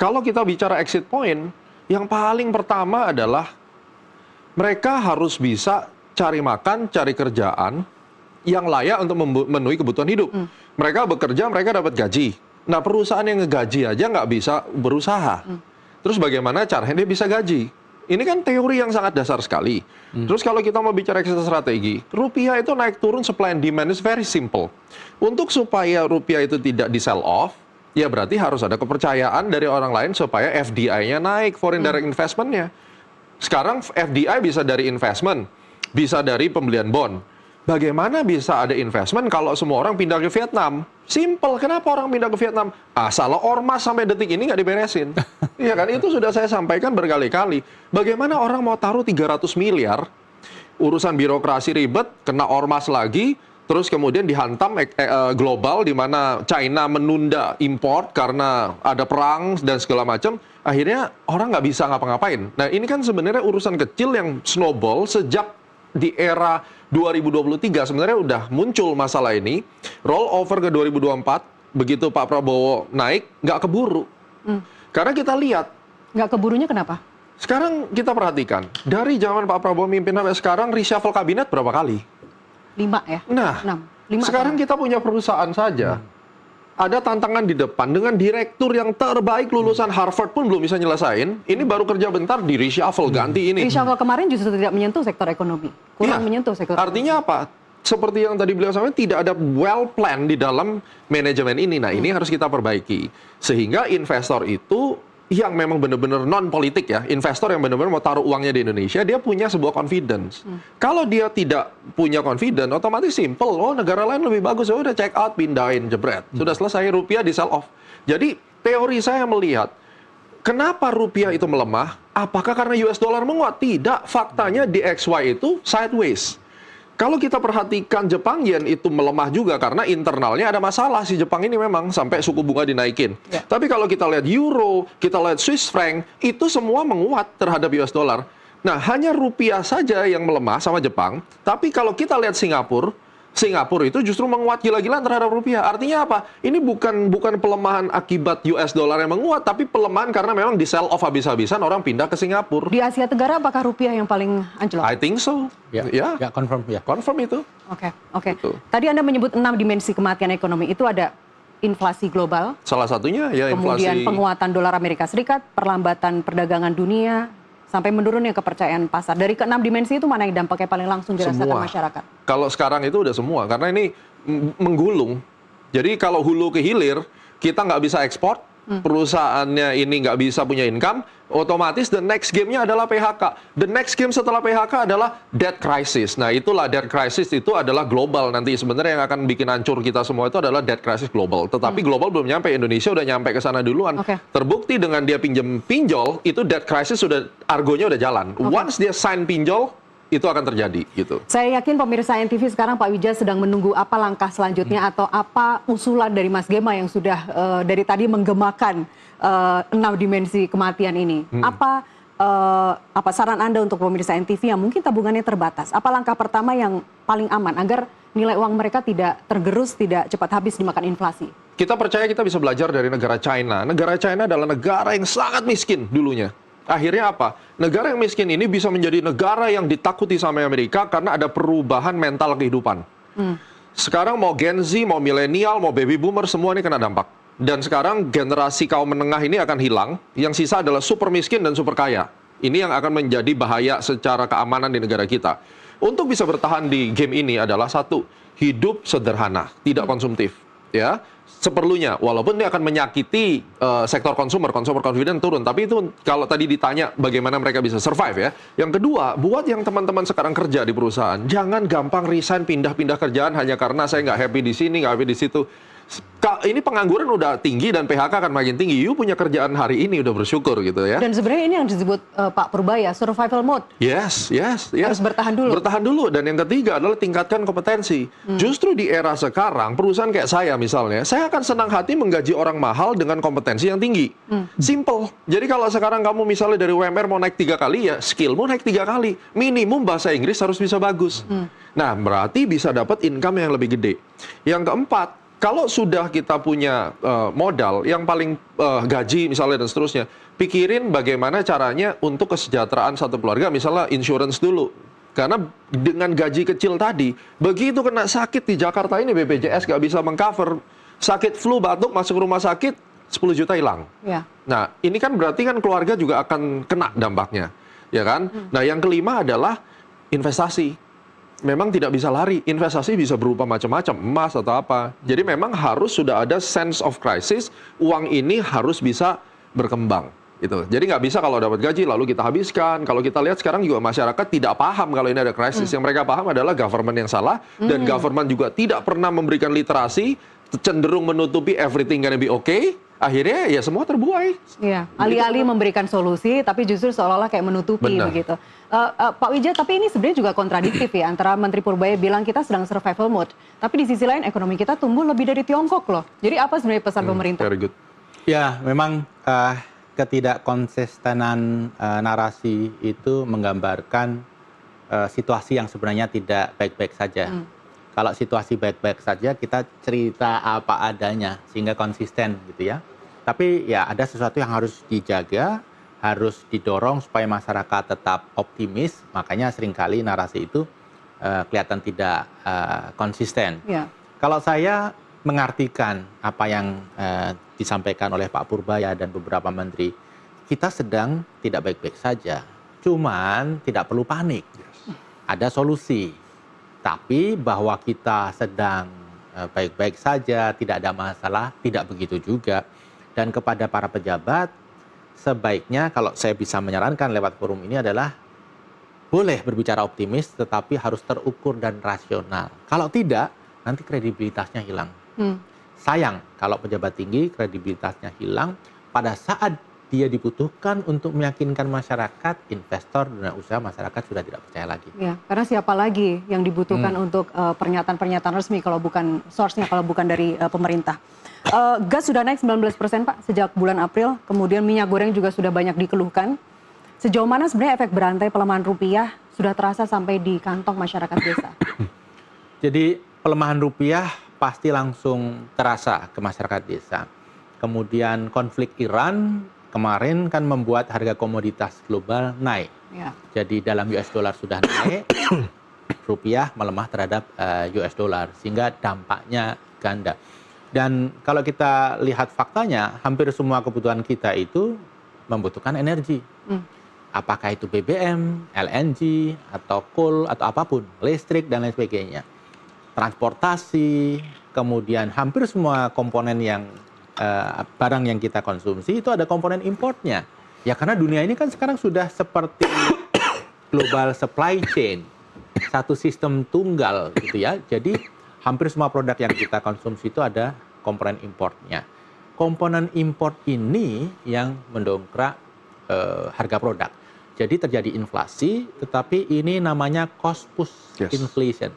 kalau kita bicara exit point, yang paling pertama adalah mereka harus bisa cari makan, cari kerjaan yang layak untuk memenuhi kebutuhan hidup. Mereka bekerja, mereka dapat gaji. Nah, perusahaan yang ngegaji aja nggak bisa berusaha. Terus bagaimana caranya dia bisa gaji? Ini kan teori yang sangat dasar sekali. Terus kalau kita mau bicara exit strategi, rupiah itu naik turun supply and demand is very simple. Untuk supaya rupiah itu tidak di sell off, ya berarti harus ada kepercayaan dari orang lain supaya FDI-nya naik, foreign direct investment-nya. Sekarang FDI bisa dari investment, bisa dari pembelian bond. Bagaimana bisa ada investment kalau semua orang pindah ke Vietnam? Simple, kenapa orang pindah ke Vietnam? Salah ormas sampai detik ini nggak diberesin. Iya kan, itu sudah saya sampaikan berkali-kali. Bagaimana orang mau taruh 300 miliar, urusan birokrasi ribet, kena ormas lagi, terus kemudian dihantam global di mana China menunda import karena ada perang dan segala macam. Akhirnya orang nggak bisa ngapa-ngapain. Nah ini kan sebenarnya urusan kecil yang snowball sejak di era 2023 sebenarnya udah muncul masalah ini. Roll over ke 2024, begitu Pak Prabowo naik, nggak keburu. Karena kita lihat. Nggak keburunya kenapa? Sekarang kita perhatikan, dari zaman Pak Prabowo mimpin sampai sekarang, reshuffle kabinet berapa kali? 5 ya? Nah, 6. 5 sekarang kita punya perusahaan saja. Ada tantangan di depan dengan direktur yang terbaik lulusan Harvard pun belum bisa nyelesain. Ini baru kerja bentar di reshuffle, ganti ini. Reshuffle kemarin justru tidak menyentuh sektor ekonomi. Kurang menyentuh sektor Artinya apa? Seperti yang tadi beliau sampaikan, tidak ada well plan di dalam manajemen ini. Nah, ini harus kita perbaiki. Sehingga investor itu yang memang benar-benar non-politik ya, investor yang benar-benar mau taruh uangnya di Indonesia, dia punya sebuah confidence. Kalau dia tidak punya confidence, otomatis simple, oh negara lain lebih bagus, ya udah check out, pindahin, jebret. Sudah selesai, rupiah di sell off. Jadi teori saya melihat, kenapa rupiah itu melemah? Apakah karena US dollar menguat? Tidak, faktanya di XY itu sideways. Kalau kita perhatikan Jepang yen itu melemah juga karena internalnya ada masalah si Jepang ini memang sampai suku bunga dinaikin. Ya. Tapi kalau kita lihat euro, kita lihat Swiss franc, itu semua menguat terhadap US dollar. Nah, hanya rupiah saja yang melemah sama Jepang. Tapi kalau kita lihat Singapura itu justru menguat gila-gilaan terhadap rupiah. Artinya apa? Ini bukan pelemahan akibat US dollar yang menguat, tapi pelemahan karena memang di sell off habis-habisan orang pindah ke Singapura. Di Asia Tenggara apakah rupiah yang paling anjlok? I think so. Ya, confirm ya. Confirm itu. Oke. Betul. Tadi Anda menyebut 6 dimensi kematian ekonomi. Itu ada inflasi global, Salah satunya ya kemudian inflasi. penguatan dolar Amerika Serikat, perlambatan perdagangan dunia, sampai menurunnya kepercayaan pasar. Dari ke-6 dimensi itu mana yang dampaknya paling langsung dirasakan Semua. masyarakat? Kalau sekarang itu udah semua, karena ini menggulung. Jadi kalau hulu ke hilir, kita nggak bisa ekspor, perusahaannya ini nggak bisa punya income, otomatis the next game-nya adalah PHK. The next game setelah PHK adalah debt crisis. Nah itulah debt crisis itu adalah global. Nanti sebenarnya yang akan bikin hancur kita semua itu adalah debt crisis global. Tetapi global belum nyampe, Indonesia udah nyampe ke sana duluan. Terbukti dengan dia pinjol, itu debt crisis sudah, argonya udah jalan. Once dia sign pinjol, itu akan terjadi gitu. Saya yakin pemirsa NTV sekarang Pak Wijaya sedang menunggu apa langkah selanjutnya atau apa usulan dari Mas Gema yang sudah dari tadi menggemakan 6 dimensi kematian ini. Apa saran Anda untuk pemirsa NTV yang mungkin tabungannya terbatas? Apa langkah pertama yang paling aman agar nilai uang mereka tidak tergerus, tidak cepat habis dimakan inflasi? Kita percaya kita bisa belajar dari negara China. Negara China adalah negara yang sangat miskin dulunya. Akhirnya apa? Negara yang miskin ini bisa menjadi negara yang ditakuti sama Amerika karena ada perubahan mental kehidupan. Sekarang mau Gen Z, mau milenial, mau baby boomer, semua ini kena dampak. Dan sekarang generasi kaum menengah ini akan hilang. Yang sisa adalah super miskin dan super kaya. Ini yang akan menjadi bahaya secara keamanan di negara kita. Untuk bisa bertahan di game ini adalah satu, hidup sederhana, tidak konsumtif. Ya, seperlunya, walaupun ini akan menyakiti sektor consumer confidence turun, tapi itu kalau tadi ditanya bagaimana mereka bisa survive ya. Yang kedua, buat yang teman-teman sekarang kerja di perusahaan, jangan gampang resign, pindah-pindah kerjaan hanya karena saya nggak happy di sini, nggak happy di situ. Ini pengangguran udah tinggi dan PHK akan makin tinggi. You punya kerjaan hari ini udah bersyukur gitu ya. Dan sebenarnya ini yang disebut Pak Purbaya, survival mode. Yes. Harus bertahan dulu. Bertahan dulu. Dan yang ketiga adalah tingkatkan kompetensi. Justru di era sekarang, perusahaan kayak saya misalnya, saya akan senang hati menggaji orang mahal dengan kompetensi yang tinggi. Simple. Jadi kalau sekarang kamu misalnya dari UMR mau naik 3 kali, ya skillmu naik 3 kali. Minimum bahasa Inggris harus bisa bagus. Nah, berarti bisa dapat income yang lebih gede. Yang keempat, kalau sudah kita punya modal yang paling gaji misalnya dan seterusnya, pikirin bagaimana caranya untuk kesejahteraan satu keluarga, misalnya insurance dulu. Karena dengan gaji kecil tadi, begitu kena sakit di Jakarta ini BPJS nggak bisa mengcover, sakit flu, batuk, masuk rumah sakit, 10 juta hilang. Ya. Nah, ini kan berarti kan keluarga juga akan kena dampaknya, ya kan? Nah, yang kelima adalah investasi. Memang tidak bisa lari, investasi bisa berupa macam-macam, emas atau apa. Jadi memang harus sudah ada sense of crisis, uang ini harus bisa berkembang. Gitu. Jadi nggak bisa kalau dapat gaji lalu kita habiskan. Kalau kita lihat sekarang juga masyarakat tidak paham kalau ini ada krisis. Yang mereka paham adalah government yang salah, dan government juga tidak pernah memberikan literasi, cenderung menutupi everything gonna be okay. Akhirnya ya semua terbuai. Iya, alih-alih memberikan solusi, tapi justru seolah-olah kayak menutupi begitu. Pak Widja, tapi ini sebenarnya juga kontradiktif ya, antara Menteri Purbaya bilang kita sedang survival mode, tapi di sisi lain ekonomi kita tumbuh lebih dari Tiongkok loh. Jadi apa sebenarnya pesan pemerintah? Very good. Ya, memang ketidakkonsistenan narasi itu menggambarkan situasi yang sebenarnya tidak baik-baik saja. Kalau situasi baik-baik saja, kita cerita apa adanya, sehingga konsisten gitu ya. Tapi ya ada sesuatu yang harus dijaga, harus didorong supaya masyarakat tetap optimis, makanya seringkali narasi itu kelihatan tidak konsisten. Ya. Kalau saya mengartikan apa yang disampaikan oleh Pak Purbaya dan beberapa menteri, kita sedang tidak baik-baik saja, cuman tidak perlu panik, ada solusi. Tapi bahwa kita sedang baik-baik saja, tidak ada masalah, tidak begitu juga. Dan kepada para pejabat, sebaiknya kalau saya bisa menyarankan lewat forum ini adalah boleh berbicara optimis, tetapi harus terukur dan rasional. Kalau tidak, nanti kredibilitasnya hilang. Sayang kalau pejabat tinggi kredibilitasnya hilang pada saat dia dibutuhkan untuk meyakinkan masyarakat, investor, dan usaha masyarakat sudah tidak percaya lagi. Ya, karena siapa lagi yang dibutuhkan untuk pernyataan-pernyataan resmi kalau bukan source-nya, kalau bukan dari pemerintah. Gas sudah naik 19% Pak sejak bulan April, kemudian minyak goreng juga sudah banyak dikeluhkan. Sejauh mana sebenarnya efek berantai pelemahan rupiah sudah terasa sampai di kantong masyarakat desa? Jadi pelemahan rupiah pasti langsung terasa ke masyarakat desa. Kemudian konflik Iran kemarin kan membuat harga komoditas global naik. Ya. Jadi dalam US dollar sudah naik, rupiah melemah terhadap US dollar, sehingga dampaknya ganda. Dan kalau kita lihat faktanya, hampir semua kebutuhan kita itu membutuhkan energi. Apakah itu BBM, LNG, atau coal, atau apapun, listrik, dan lain sebagainya. Transportasi, kemudian hampir semua komponen yang barang yang kita konsumsi itu ada komponen importnya. Ya karena dunia ini kan sekarang sudah seperti global supply chain, satu sistem tunggal gitu ya. Jadi hampir semua produk yang kita konsumsi itu ada komponen importnya. Komponen import ini yang mendongkrak harga produk. Jadi terjadi inflasi, tetapi ini namanya cost push inflation.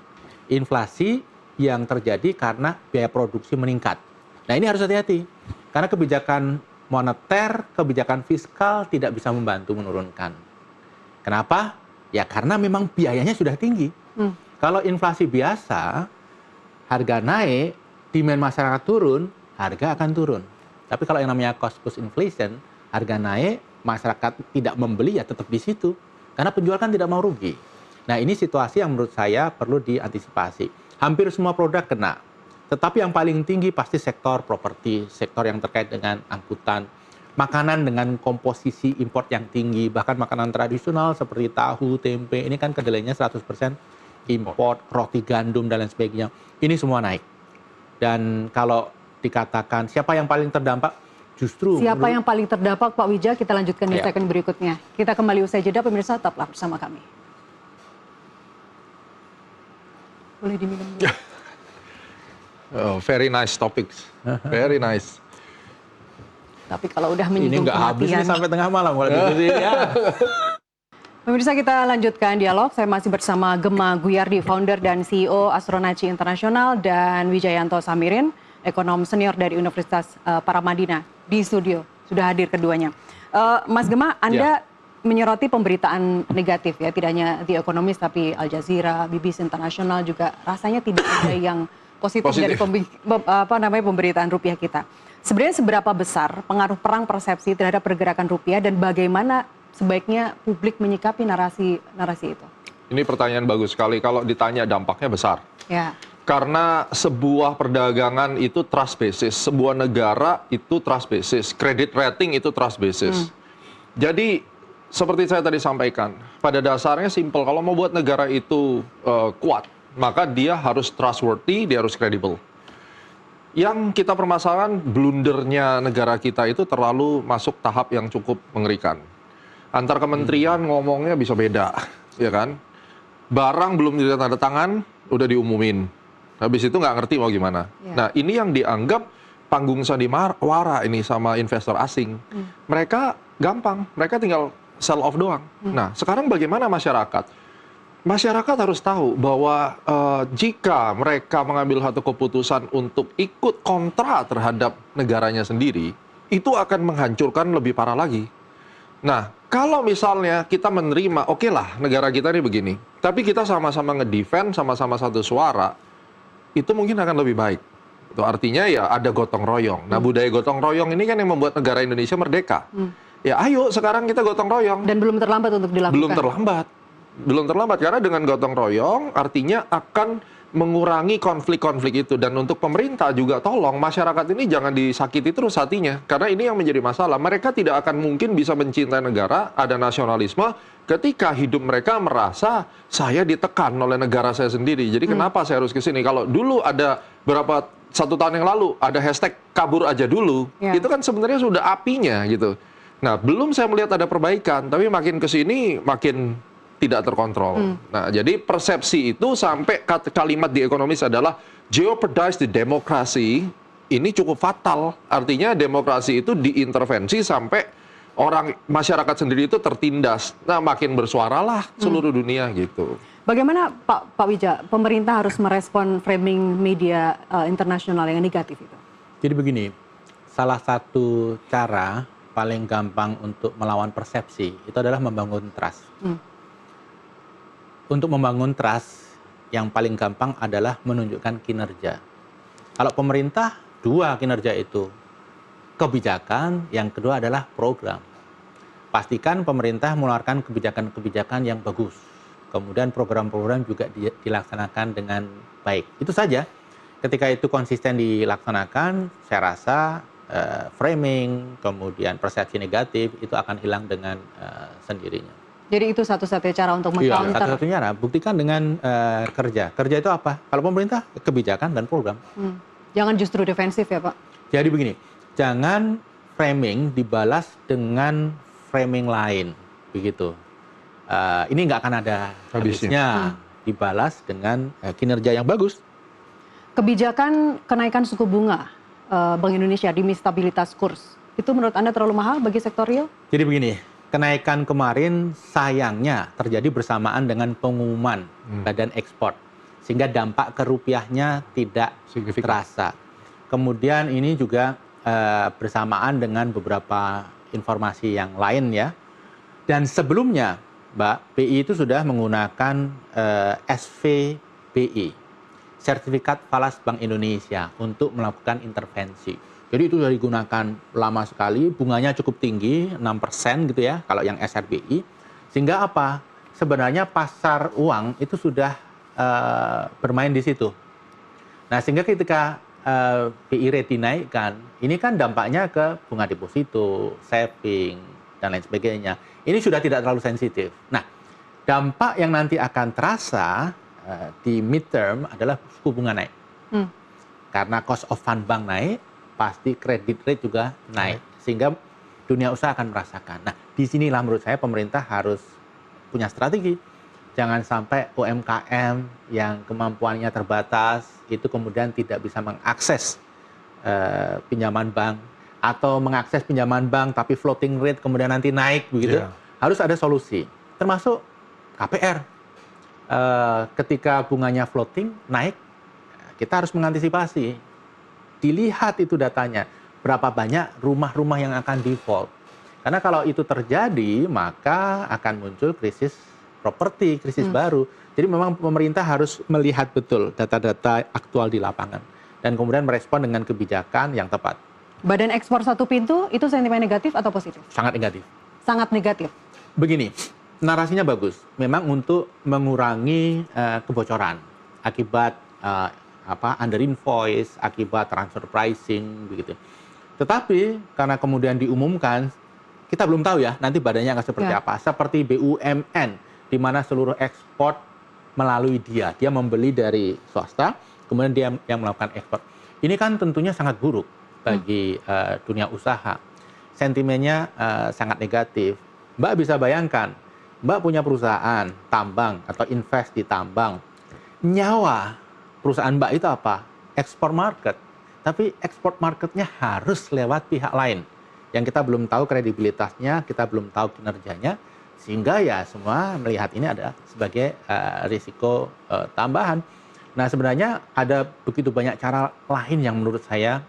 Inflasi yang terjadi karena biaya produksi meningkat. Nah ini harus hati-hati, karena kebijakan moneter, kebijakan fiskal tidak bisa membantu menurunkan. Kenapa? Ya karena memang biayanya sudah tinggi. Kalau inflasi biasa, harga naik, demand masyarakat turun, harga akan turun. Tapi kalau yang namanya cost push inflation, harga naik, masyarakat tidak membeli ya tetap di situ. Karena penjual kan tidak mau rugi. Nah ini situasi yang menurut saya perlu diantisipasi. Hampir semua produk kena. Tetapi yang paling tinggi pasti sektor properti, sektor yang terkait dengan angkutan, makanan dengan komposisi import yang tinggi, bahkan makanan tradisional seperti tahu, tempe, ini kan kedelainya 100% import, roti gandum, dan lain sebagainya. Ini semua naik. Dan kalau dikatakan siapa yang paling terdampak, justru... Siapa yang paling terdampak, Pak Widja, kita lanjutkan di segmen berikutnya. Kita kembali usai jeda, pemirsa, tetaplah bersama kami. Boleh diminum dulu. Oh, very nice topics, very nice. Tapi kalau udah Ini menyinggung nggak habis nih kematian. sampai tengah malam kalau diskusi ya. Pemirsa, kita lanjutkan dialog. Saya masih bersama Gema Guyardi, founder dan CEO Astronaci Internasional, dan Wijayanto Samirin, ekonom senior dari Universitas Paramadina di studio. Sudah hadir keduanya. Mas Gema, Anda menyoroti pemberitaan negatif ya, tidak hanya The Economist tapi Al Jazeera, BBC Internasional juga rasanya tidak ada yang positif. Dari pemberitaan rupiah kita. Sebenarnya seberapa besar pengaruh perang persepsi terhadap pergerakan rupiah dan bagaimana sebaiknya publik menyikapi narasi itu? Ini pertanyaan bagus sekali. Kalau ditanya dampaknya besar. Ya. Karena sebuah perdagangan itu trust basis, sebuah negara itu trust basis, credit rating itu trust basis. Jadi seperti saya tadi sampaikan, pada dasarnya simple. Kalau mau buat negara itu kuat, maka dia harus trustworthy, dia harus credible. Yang kita permasalahan, blundernya negara kita itu terlalu masuk tahap yang cukup mengerikan. Antar kementerian ngomongnya bisa beda, ya kan? Barang belum ditandatangan, udah diumumin. Habis itu nggak ngerti mau gimana. Nah, ini yang dianggap panggung sandiwara ini sama investor asing. Mereka gampang, mereka tinggal sell off doang. Nah, sekarang bagaimana masyarakat? Masyarakat harus tahu bahwa jika mereka mengambil satu keputusan untuk ikut kontra terhadap negaranya sendiri, itu akan menghancurkan lebih parah lagi. Nah, kalau misalnya kita menerima, oke lah negara kita ini begini, tapi kita sama-sama ngedefend, sama-sama satu suara, itu mungkin akan lebih baik. Itu artinya ya ada gotong royong. Nah, budaya gotong royong ini kan yang membuat negara Indonesia merdeka. Ya ayo sekarang kita gotong royong. Dan belum terlambat untuk dilakukan. Belum terlambat karena dengan gotong royong artinya akan mengurangi konflik-konflik itu. Dan untuk pemerintah juga tolong masyarakat ini jangan disakiti terus hatinya. Karena ini yang menjadi masalah. Mereka tidak akan mungkin bisa mencintai negara, ada nasionalisme, ketika hidup mereka merasa saya ditekan oleh negara saya sendiri. Jadi kenapa saya harus ke sini? Kalau dulu ada satu tahun yang lalu ada hashtag kabur aja dulu, itu kan sebenarnya sudah apinya gitu. Nah, belum saya melihat ada perbaikan, tapi makin ke sini makin tidak terkontrol. Nah, jadi persepsi itu sampai kalimat di Economist adalah jeopardize the democracy, ini cukup fatal. Artinya demokrasi itu diintervensi sampai masyarakat sendiri itu tertindas. Nah, makin bersuaralah seluruh dunia gitu. Bagaimana Pak Wija, pemerintah harus merespon framing media internasional yang negatif itu? Jadi begini, salah satu cara paling gampang untuk melawan persepsi itu adalah membangun trust. Untuk membangun trust, yang paling gampang adalah menunjukkan kinerja. Kalau pemerintah, dua kinerja itu. Kebijakan, yang kedua adalah program. Pastikan pemerintah mengeluarkan kebijakan-kebijakan yang bagus. Kemudian program-program juga dilaksanakan dengan baik. Itu saja. Ketika itu konsisten dilaksanakan, saya rasa framing, kemudian persepsi negatif, itu akan hilang dengan sendirinya. Jadi itu satu-satunya cara untuk meng-counter. Iya, satu-satunya cara. Buktikan dengan kerja. Kerja itu apa? Kalau pemerintah, kebijakan dan program. Jangan justru defensif ya Pak? Jadi begini, jangan framing dibalas dengan framing lain. Begitu. Ini nggak akan ada habisnya. Dibalas dengan kinerja yang bagus. Kebijakan kenaikan suku bunga Bank Indonesia demi stabilitas kurs, itu menurut Anda terlalu mahal bagi sektor real? Jadi begini, kenaikan kemarin sayangnya terjadi bersamaan dengan pengumuman badan ekspor, sehingga dampak ke rupiahnya tidak terasa. Kemudian ini juga bersamaan dengan beberapa informasi yang lain ya. Dan sebelumnya, Mbak, BI itu sudah menggunakan SVBI, Sertifikat Falas Bank Indonesia, untuk melakukan intervensi. Jadi itu sudah digunakan lama sekali, bunganya cukup tinggi, 6% gitu ya, kalau yang SRBI. Sehingga apa? Sebenarnya pasar uang itu sudah bermain di situ. Nah, sehingga ketika BI rate dinaikkan, ini kan dampaknya ke bunga deposito, saving, dan lain sebagainya. Ini sudah tidak terlalu sensitif. Nah, dampak yang nanti akan terasa di midterm adalah suku bunga naik. Karena cost of fund bank naik, pasti credit rate juga naik. Sehingga dunia usaha akan merasakan. Nah, disinilah menurut saya pemerintah harus punya strategi. jangan sampai UMKM yang kemampuannya terbatas itu kemudian tidak bisa mengakses pinjaman bank, atau mengakses pinjaman bank tapi floating rate kemudian nanti naik begitu. Harus ada solusi, termasuk KPR. Ketika bunganya floating naik, kita harus mengantisipasi. Dilihat itu datanya, berapa banyak rumah-rumah yang akan default. Karena kalau itu terjadi, maka akan muncul krisis properti, krisis baru. Jadi memang pemerintah harus melihat betul data-data aktual di lapangan dan kemudian merespon dengan kebijakan yang tepat. Badan ekspor satu pintu itu sentimen negatif atau positif? Sangat negatif. Sangat negatif. Begini, narasinya bagus. Memang untuk mengurangi kebocoran akibat under invoice, akibat transfer pricing begitu. Tetapi karena kemudian diumumkan, kita belum tahu ya nanti badannya akan seperti apa. Seperti BUMN, di mana seluruh ekspor melalui dia membeli dari swasta, kemudian dia yang melakukan ekspor. Ini kan tentunya sangat buruk bagi dunia usaha. Sentimennya sangat negatif. Mbak bisa bayangkan, Mbak punya perusahaan tambang atau invest di tambang. Nyawa perusahaan Mbak itu apa? Ekspor market. Tapi ekspor marketnya harus lewat pihak lain yang kita belum tahu kredibilitasnya, kita belum tahu kinerjanya, sehingga ya semua melihat ini ada sebagai risiko tambahan. Nah sebenarnya ada begitu banyak cara lain yang menurut saya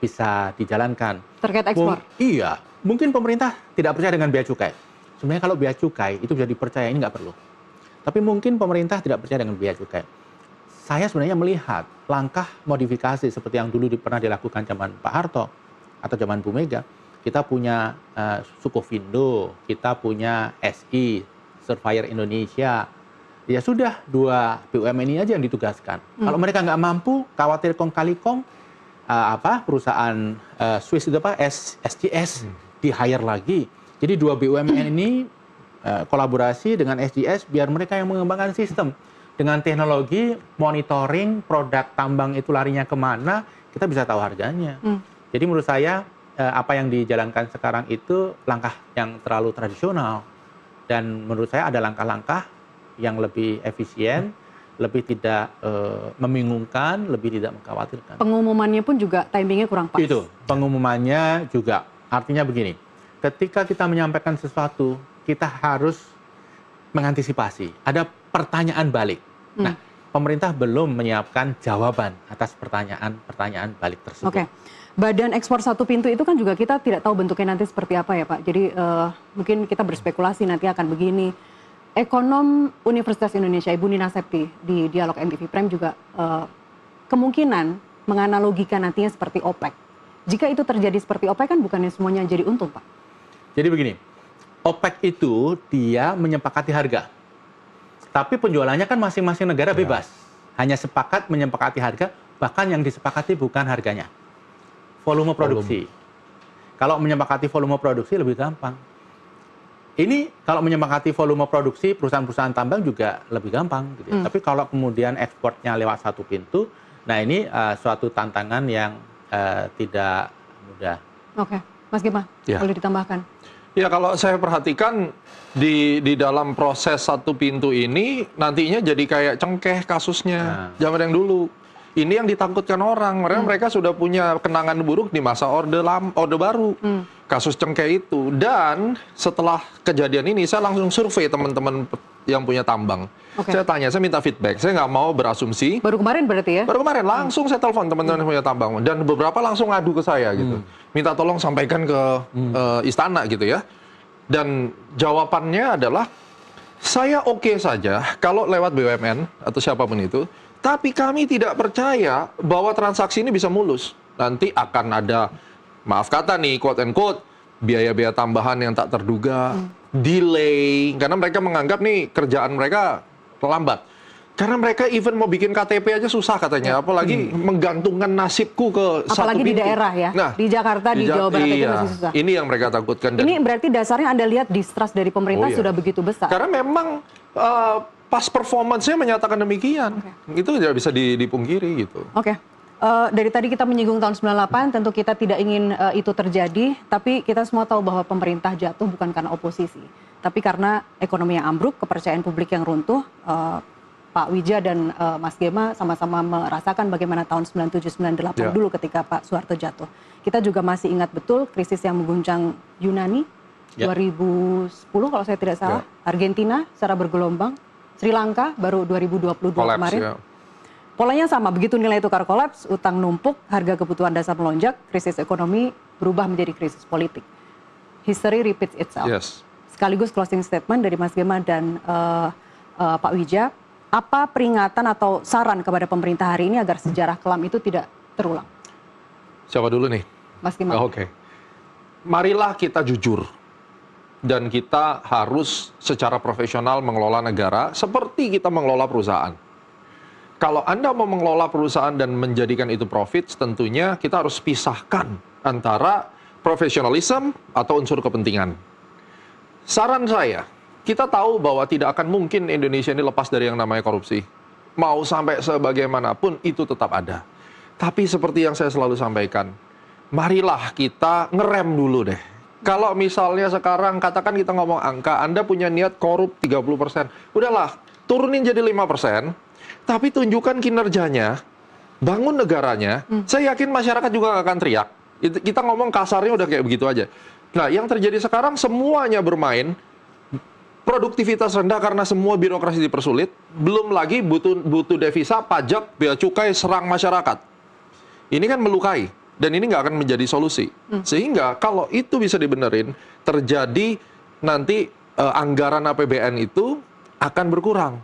bisa dijalankan. Terkait ekspor? Iya, mungkin pemerintah tidak percaya dengan bea cukai. Sebenarnya kalau bea cukai itu bisa dipercaya, ini nggak perlu. Tapi mungkin pemerintah tidak percaya dengan bea cukai. Saya sebenarnya melihat langkah modifikasi seperti yang dulu pernah dilakukan zaman Pak Harto atau zaman Bu Mega. Kita punya Sukovindo, kita punya SI, Surveyor Indonesia. Ya sudah, 2 BUMN ini aja yang ditugaskan. Kalau mereka nggak mampu, khawatir kong kali kong, perusahaan Swiss itu SGS di-hire lagi. Jadi 2 BUMN ini kolaborasi dengan SGS biar mereka yang mengembangkan sistem. Dengan teknologi monitoring produk tambang itu larinya kemana, kita bisa tahu harganya. Jadi menurut saya apa yang dijalankan sekarang itu langkah yang terlalu tradisional. Dan menurut saya ada langkah-langkah yang lebih efisien, lebih tidak membingungkan, lebih tidak mengkhawatirkan. Pengumumannya pun juga timingnya kurang pas. Itu, pengumumannya juga. Artinya begini, ketika kita menyampaikan sesuatu, kita harus mengantisipasi. Ada pertanyaan balik. Nah, pemerintah belum menyiapkan jawaban atas pertanyaan balik tersebut. Oke. Badan ekspor satu pintu itu kan juga kita tidak tahu bentuknya nanti seperti apa ya Pak. Jadi mungkin kita berspekulasi nanti akan begini. Ekonom Universitas Indonesia Ibu Nina Septi di Dialog MTV Prime juga kemungkinan menganalogikan nantinya seperti OPEC. Jika itu terjadi seperti OPEC kan bukannya semuanya jadi untung Pak? Jadi begini, OPEC itu dia menyepakati harga. Tapi penjualannya kan masing-masing negara bebas. Hanya sepakat menyepakati harga, bahkan yang disepakati bukan harganya. Volume produksi. Kalau menyepakati volume produksi lebih gampang. Ini kalau menyepakati volume produksi perusahaan-perusahaan tambang juga lebih gampang. Gitu ya. Tapi kalau kemudian ekspornya lewat satu pintu, nah ini suatu tantangan yang tidak mudah. Oke, Mas Gema, boleh ditambahkan? Ya kalau saya perhatikan di dalam proses satu pintu ini nantinya jadi kayak cengkeh kasusnya zaman yang dulu. Ini yang ditakutkan orang, mereka sudah punya kenangan buruk di masa orde baru, kasus cengkeh itu. Dan setelah kejadian ini saya langsung survei teman-teman yang punya tambang. Saya tanya, saya minta feedback, saya nggak mau berasumsi. Baru kemarin berarti ya? Baru kemarin, langsung saya telepon teman-teman yang punya tambang. Dan beberapa langsung ngadu ke saya gitu. Minta tolong sampaikan ke istana gitu ya. Dan jawabannya adalah, saya oke saja kalau lewat BUMN atau siapapun itu, tapi kami tidak percaya bahwa transaksi ini bisa mulus. Nanti akan ada, maaf kata nih, quote and quote, biaya-biaya tambahan yang tak terduga, delay, karena mereka menganggap nih kerjaan mereka terlambat. Karena mereka even mau bikin KTP aja susah katanya, apalagi menggantungkan nasibku ke satu pintu. Apalagi di daerah ya, nah, di Jakarta, di Jawa Barat itu masih susah. Ini yang mereka takutkan. Ini berarti dasarnya Anda lihat distrust dari pemerintah sudah begitu besar. Karena memang pas performance-nya menyatakan demikian. Itu tidak bisa dipungkiri gitu. Dari tadi kita menyinggung tahun 98, tentu kita tidak ingin itu terjadi, tapi kita semua tahu bahwa pemerintah jatuh bukan karena oposisi. Tapi karena ekonomi yang ambruk, kepercayaan publik yang runtuh, Pak Wija dan Mas Gema sama-sama merasakan bagaimana tahun 97-98 dulu ketika Pak Soeharto jatuh. Kita juga masih ingat betul krisis yang mengguncang Yunani 2010 kalau saya tidak salah, Argentina secara bergelombang, Sri Lanka baru 2022 kemarin. Polanya sama, begitu nilai tukar kolaps, utang numpuk, harga kebutuhan dasar melonjak, krisis ekonomi berubah menjadi krisis politik. History repeats itself. Sekaligus closing statement dari Mas Gema dan Pak Wija, apa peringatan atau saran kepada pemerintah hari ini agar sejarah kelam itu tidak terulang? Siapa dulu nih? Mas Gema. Oke. Marilah kita jujur. Dan kita harus secara profesional mengelola negara seperti kita mengelola perusahaan. Kalau Anda mau mengelola perusahaan dan menjadikan itu profit, tentunya kita harus pisahkan antara profesionalisme atau unsur kepentingan. Saran saya, kita tahu bahwa tidak akan mungkin Indonesia ini lepas dari yang namanya korupsi. Mau sampai sebagaimanapun itu tetap ada. Tapi seperti yang saya selalu sampaikan, marilah kita ngerem dulu deh. Kalau misalnya sekarang katakan kita ngomong angka, Anda punya niat korup 30%. Udahlah, turunin jadi 5%, tapi tunjukkan kinerjanya, bangun negaranya. Saya yakin masyarakat juga nggak akan teriak. Kita ngomong kasarnya udah kayak begitu aja. Nah, yang terjadi sekarang semuanya bermain, produktivitas rendah karena semua birokrasi dipersulit, belum lagi butuh devisa, pajak, bea cukai, serang masyarakat. Ini kan melukai. Dan ini nggak akan menjadi solusi. Sehingga kalau itu bisa dibenerin, terjadi nanti anggaran APBN itu akan berkurang.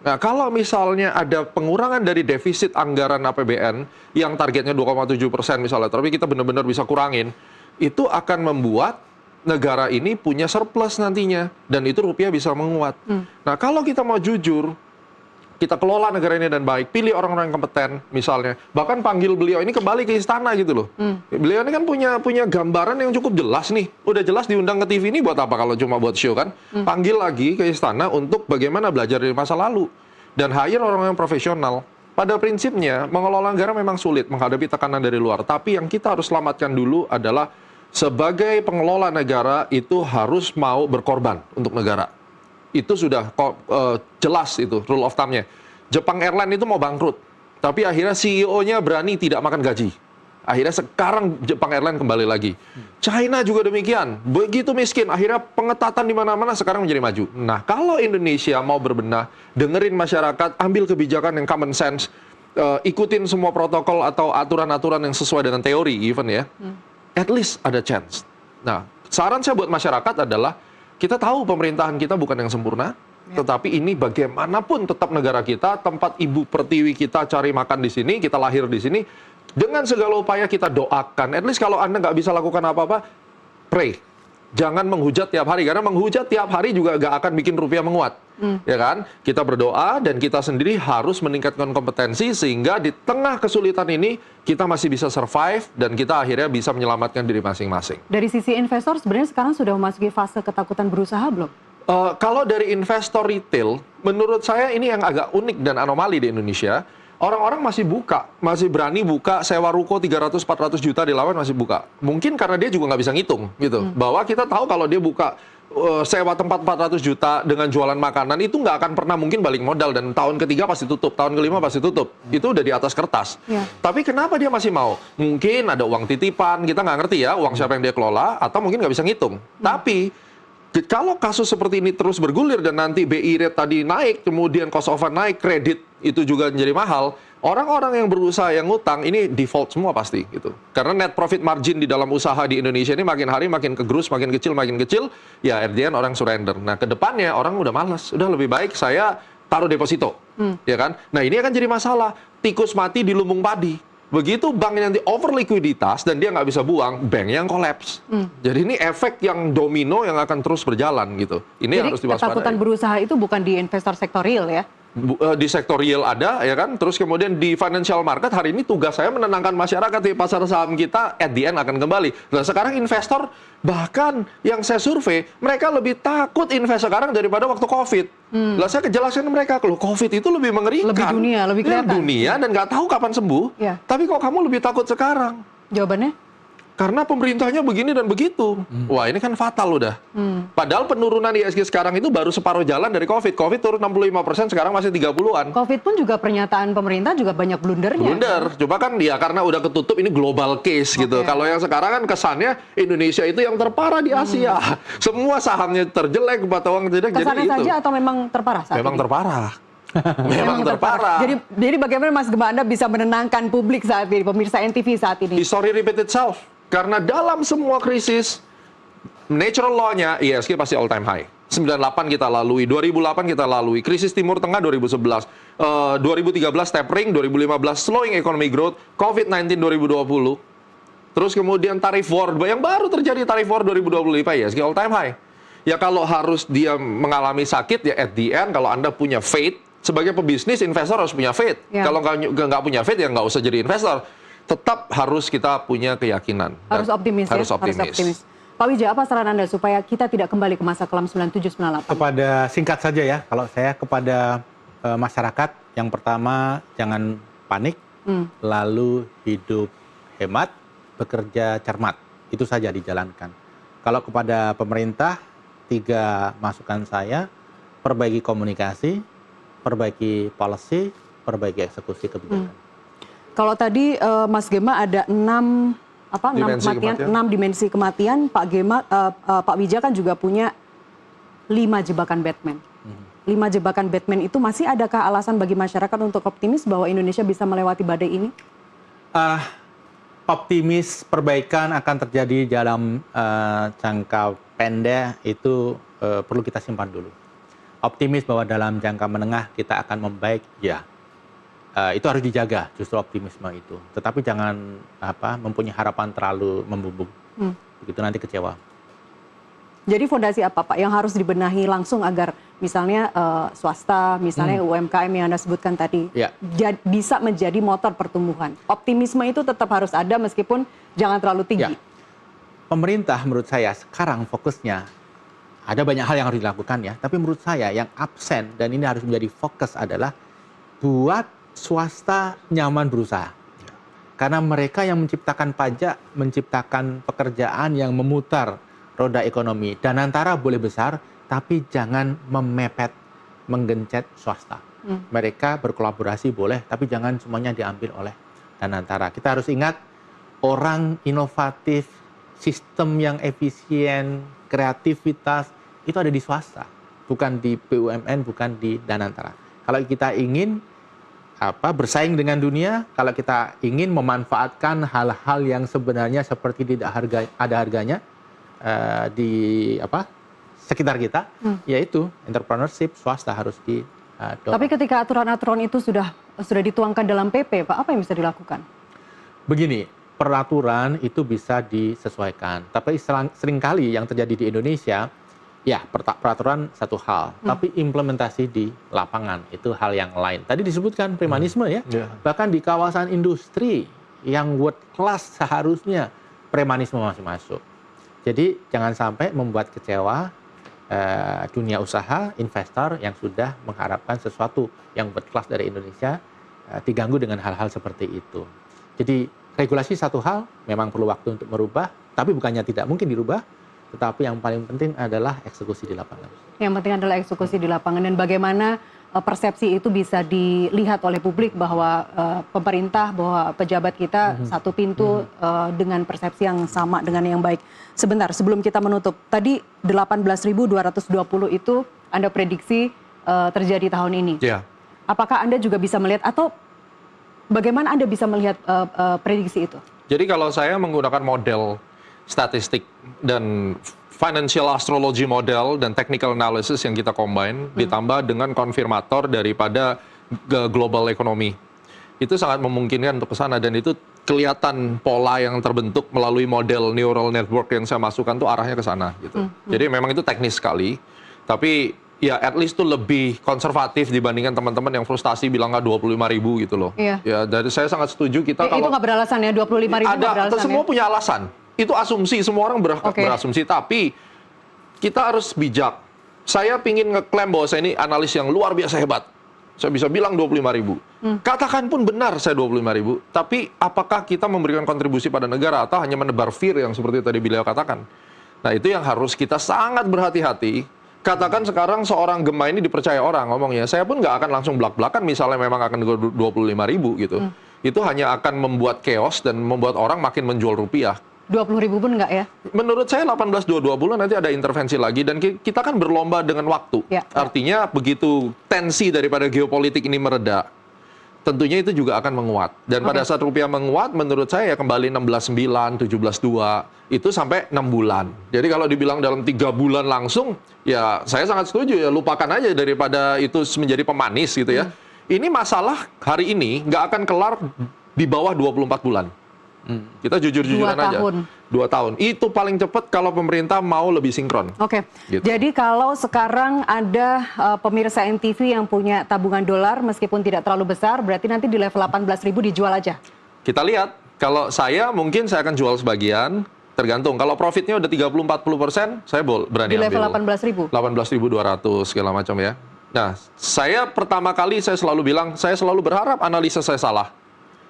Nah, kalau misalnya ada pengurangan dari defisit anggaran APBN yang targetnya 2,7% misalnya, tapi kita benar-benar bisa kurangin, itu akan membuat negara ini punya surplus nantinya. Dan itu rupiah bisa menguat. Nah, kalau kita mau jujur, kita kelola negara ini dan baik, pilih orang-orang yang kompeten misalnya. Bahkan panggil beliau ini kembali ke istana gitu loh. Beliau ini kan punya gambaran yang cukup jelas nih. Udah jelas diundang ke TV ini buat apa kalau cuma buat show kan? Panggil lagi ke istana untuk bagaimana belajar dari masa lalu. Dan hire orang yang profesional. Pada prinsipnya, mengelola negara memang sulit menghadapi tekanan dari luar. Tapi yang kita harus selamatkan dulu adalah sebagai pengelola negara itu harus mau berkorban untuk negara. Itu sudah jelas itu rule of thumb-nya. Jepang Airlines itu mau bangkrut, tapi akhirnya CEO-nya berani tidak makan gaji. Akhirnya sekarang Jepang Airlines kembali lagi. China juga demikian, begitu miskin, akhirnya pengetatan di mana-mana sekarang menjadi maju. Nah, kalau Indonesia mau berbenah, dengerin masyarakat, ambil kebijakan yang common sense, ikutin semua protokol atau aturan-aturan yang sesuai dengan teori even ya, at least ada chance. Nah, saran saya buat masyarakat adalah kita tahu pemerintahan kita bukan yang sempurna, tetapi ini bagaimanapun tetap negara kita, tempat ibu pertiwi kita cari makan di sini, kita lahir di sini. Dengan segala upaya kita doakan. At least kalau Anda nggak bisa lakukan apa-apa, pray. Jangan menghujat tiap hari, karena menghujat tiap hari juga nggak akan bikin rupiah menguat. Ya kan? Kita berdoa dan kita sendiri harus meningkatkan kompetensi sehingga di tengah kesulitan ini kita masih bisa survive dan kita akhirnya bisa menyelamatkan diri masing-masing. Dari sisi investor sebenarnya sekarang sudah memasuki fase ketakutan berusaha belum? Kalau dari investor retail, menurut saya ini yang agak unik dan anomali di Indonesia. Orang-orang masih berani buka sewa ruko 300-400 juta di lawan masih buka. Mungkin karena dia juga nggak bisa ngitung gitu. Bahwa kita tahu kalau dia buka sewa tempat 400 juta dengan jualan makanan itu nggak akan pernah mungkin balik modal dan tahun ketiga pasti tutup, tahun kelima pasti tutup. Itu udah di atas kertas. Tapi kenapa dia masih mau? Mungkin ada uang titipan, kita nggak ngerti ya uang siapa yang dia kelola atau mungkin nggak bisa ngitung. Tapi kalau kasus seperti ini terus bergulir dan nanti BI rate tadi naik, kemudian cost of fund naik, kredit itu juga menjadi mahal, orang-orang yang berusaha yang ngutang ini default semua pasti gitu. Karena net profit margin di dalam usaha di Indonesia ini makin hari makin kegerus, makin kecil, ya at the end orang surrender. Nah, ke depannya orang udah malas, udah lebih baik saya taruh deposito, ya kan? Nah, ini akan jadi masalah, tikus mati di lumbung padi. Begitu bank nanti over likuiditas dan dia nggak bisa buang, banknya yang kolaps. Jadi ini efek yang domino yang akan terus berjalan gitu. Ini jadi, harus diwaspadai. Ketakutan berusaha itu bukan di investor sektor real ya? Di sektor real ada ya kan, terus kemudian di financial market hari ini tugas saya menenangkan masyarakat di pasar saham kita at the end akan kembali. Nah sekarang investor bahkan yang saya survei mereka lebih takut invest sekarang daripada waktu COVID. Lah saya kejelasin mereka kalau COVID itu lebih mengerikan, lebih dunia, lebih kelihatan. Dunia dan nggak tahu kapan sembuh. Tapi kok kamu lebih takut sekarang? Jawabannya? Karena pemerintahnya begini dan begitu. Wah, ini kan fatal udah. Padahal penurunan ISG sekarang itu baru separuh jalan dari COVID. COVID turun 65%, sekarang masih 30-an. COVID pun juga pernyataan pemerintah juga banyak blundernya. Blunder. Coba kan ya karena udah ketutup, ini global case gitu. Kalau yang sekarang kan kesannya Indonesia itu yang terparah di Asia. Semua sahamnya terjelek, mata uang jelek. Kesannya Jadi itu. saja atau memang terparah saat Memang ini? terparah. Memang terparah. Jadi bagaimana Mas Gema Anda bisa menenangkan publik saat ini, pemirsa NTV saat ini? History repeat itself. Karena dalam semua krisis, natural law-nya ISG pasti all time high. 98 kita lalui, 2008 kita lalui, krisis Timur Tengah 2011, 2013 tapering, 2015 slowing economic growth, COVID-19 2020, terus kemudian tarif war, yang baru terjadi tarif war 2020 ISG all time high. Ya kalau harus dia mengalami sakit, ya at the end kalau Anda punya faith, sebagai pebisnis, investor harus punya faith. Kalau nggak punya faith, ya nggak usah jadi investor. Tetap harus kita punya keyakinan. Harus optimis harus ya? optimis. Harus optimis. Pak Wijaya, apa saran Anda supaya kita tidak kembali ke masa kelam 97-98? Kepada, singkat saja ya, kalau saya kepada masyarakat, yang pertama jangan panik, lalu hidup hemat, bekerja cermat. Itu saja dijalankan. Kalau kepada pemerintah, 3 masukan saya, perbaiki komunikasi, perbaiki policy, perbaiki eksekusi kebijakan. Kalau tadi Mas Gema ada 6 dimensi kematian, Pak Wijaya kan juga punya 5 jebakan Batman. 5 jebakan Batman itu masih adakah alasan bagi masyarakat untuk optimis bahwa Indonesia bisa melewati badai ini? Optimis perbaikan akan terjadi dalam jangka pendek itu perlu kita simpan dulu. Optimis bahwa dalam jangka menengah kita akan membaik, ya. Itu harus dijaga justru optimisme itu. Tetapi jangan mempunyai harapan terlalu membumbung. Begitu nanti kecewa. Jadi fondasi apa Pak yang harus dibenahi langsung agar misalnya swasta, misalnya UMKM yang Anda sebutkan tadi bisa menjadi motor pertumbuhan. Optimisme itu tetap harus ada meskipun jangan terlalu tinggi. Pemerintah menurut saya sekarang fokusnya ada banyak hal yang harus dilakukan ya. Tapi menurut saya yang absen dan ini harus menjadi fokus adalah buat swasta nyaman berusaha. Karena mereka yang menciptakan pajak, menciptakan pekerjaan yang memutar roda ekonomi. Danantara boleh besar, tapi jangan memepet, menggencet swasta. Mereka berkolaborasi boleh, tapi jangan semuanya diambil oleh Danantara. Kita harus ingat, orang inovatif, sistem yang efisien, kreativitas, itu ada di swasta. Bukan di BUMN, bukan di Danantara. Kalau kita ingin bersaing dengan dunia, kalau kita ingin memanfaatkan hal-hal yang sebenarnya seperti tidak ada harganya di sekitar kita, yaitu entrepreneurship swasta harus didorong. Tapi ketika aturan-aturan itu sudah dituangkan dalam PP, Pak, apa yang bisa dilakukan? Begini, peraturan itu bisa disesuaikan. Tapi seringkali yang terjadi di Indonesia, ya, peraturan satu hal, tapi implementasi di lapangan itu hal yang lain. Tadi disebutkan premanisme ya, bahkan di kawasan industri yang world class seharusnya premanisme masih masuk. Jadi jangan sampai membuat kecewa dunia usaha, investor yang sudah mengharapkan sesuatu yang world class dari Indonesia diganggu dengan hal-hal seperti itu. Jadi regulasi satu hal, memang perlu waktu untuk merubah, tapi bukannya tidak mungkin dirubah. Tetapi yang paling penting adalah eksekusi di lapangan. Yang penting adalah eksekusi di lapangan. Dan bagaimana persepsi itu bisa dilihat oleh publik bahwa pemerintah, bahwa pejabat kita satu pintu dengan persepsi yang sama, dengan yang baik. Sebentar, sebelum kita menutup. Tadi 18.220 itu Anda prediksi terjadi tahun ini. Yeah. Apakah Anda juga bisa melihat, atau bagaimana Anda bisa melihat prediksi itu? Jadi kalau saya menggunakan model statistik dan financial astrology model dan technical analysis yang kita combine ditambah dengan konfirmator daripada global economy, itu sangat memungkinkan untuk ke sana, dan itu kelihatan pola yang terbentuk melalui model neural network yang saya masukkan tuh arahnya ke sana gitu. Jadi memang itu teknis sekali, tapi ya at least tuh lebih konservatif dibandingkan teman-teman yang frustasi bilang 25.000 gitu loh. Iya. Ya, dari saya sangat setuju kita kalau itu nggak beralasan ya, 25.000 ada, beralasan semua ya? punya alasan. Itu asumsi, semua orang berasumsi, tapi kita harus bijak. Saya pingin ngeklaim bahwa saya ini analis yang luar biasa hebat. Saya bisa bilang 25.000. Katakan pun benar saya 25.000, tapi apakah kita memberikan kontribusi pada negara atau hanya menebar fear yang seperti tadi beliau katakan? Nah, itu yang harus kita sangat berhati-hati. Katakan sekarang seorang Gema ini dipercaya orang ngomongnya, saya pun nggak akan langsung belak-belakan misalnya memang akan 25.000 gitu. Itu hanya akan membuat chaos dan membuat orang makin menjual rupiah. 20.000 pun nggak ya? Menurut saya 18-22 bulan nanti ada intervensi lagi dan kita kan berlomba dengan waktu. Ya. Artinya begitu tensi daripada geopolitik ini mereda, tentunya itu juga akan menguat. Dan pada saat rupiah menguat, menurut saya ya kembali 16.9, 17.2, itu sampai 6 bulan. Jadi kalau dibilang dalam 3 bulan langsung, ya saya sangat setuju ya, lupakan aja daripada itu menjadi pemanis gitu ya. Ini masalah hari ini nggak akan kelar di bawah 24 bulan. Kita jujur-jujuran aja. 2 tahun. Itu paling cepat kalau pemerintah mau lebih sinkron. Oke. Gitu. Jadi kalau sekarang ada pemirsa NTV yang punya tabungan dolar meskipun tidak terlalu besar, berarti nanti di level 18.000 dijual aja. Kita lihat. Kalau saya mungkin saya akan jual sebagian. Tergantung. Kalau profitnya udah 30-40%, saya berani ambil. Di level 18.000? 18.200 segala macam ya. Nah, saya pertama kali saya selalu bilang, saya selalu berharap analisa saya salah.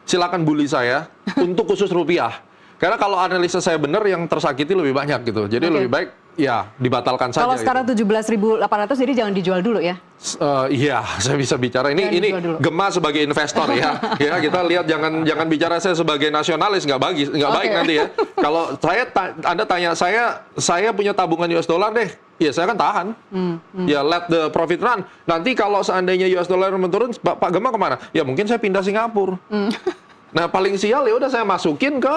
Silakan bully saya untuk khusus rupiah. Karena kalau analisa saya benar, yang tersakiti lebih banyak gitu. Jadi lebih baik ya dibatalkan saja. Kalau sekarang gitu. 17.800 jadi jangan dijual dulu ya? Iya, saya bisa bicara ini Gema sebagai investor ya. Ya kita lihat jangan bicara saya sebagai nasionalis, nggak baik nanti ya. Kalau Anda tanya saya punya tabungan US dollar deh. Ya saya akan tahan. Ya let the profit run. Nanti kalau seandainya US dollar menurun, Pak Gema kemana? Ya mungkin saya pindah Singapura. Nah paling sial ya udah saya masukin ke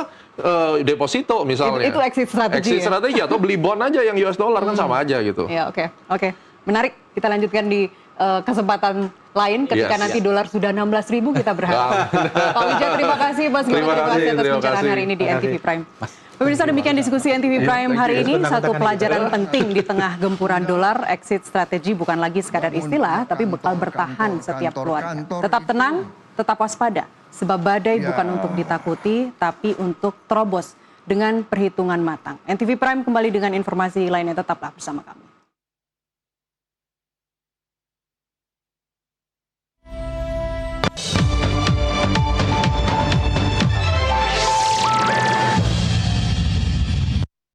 deposito misalnya. Itu exit strategi. Exit strategi atau beli bond aja yang US dollar kan sama aja gitu. Ya oke. Menarik. Kita lanjutkan di kesempatan lain ketika nanti dolar sudah 16.000 kita berharap. Pak Wijaya terima kasih Mas Gema atas pencerahan hari ini di NTV Prime. Pemirsa, demikian diskusi NTV Prime hari ini. Satu pelajaran penting di tengah gempuran dolar, exit strategi bukan lagi sekadar istilah, tapi bekal bertahan setiap keluarga. Tetap tenang, tetap waspada, sebab badai bukan untuk ditakuti, tapi untuk terobos dengan perhitungan matang. NTV Prime kembali dengan informasi lainnya, tetaplah bersama kami.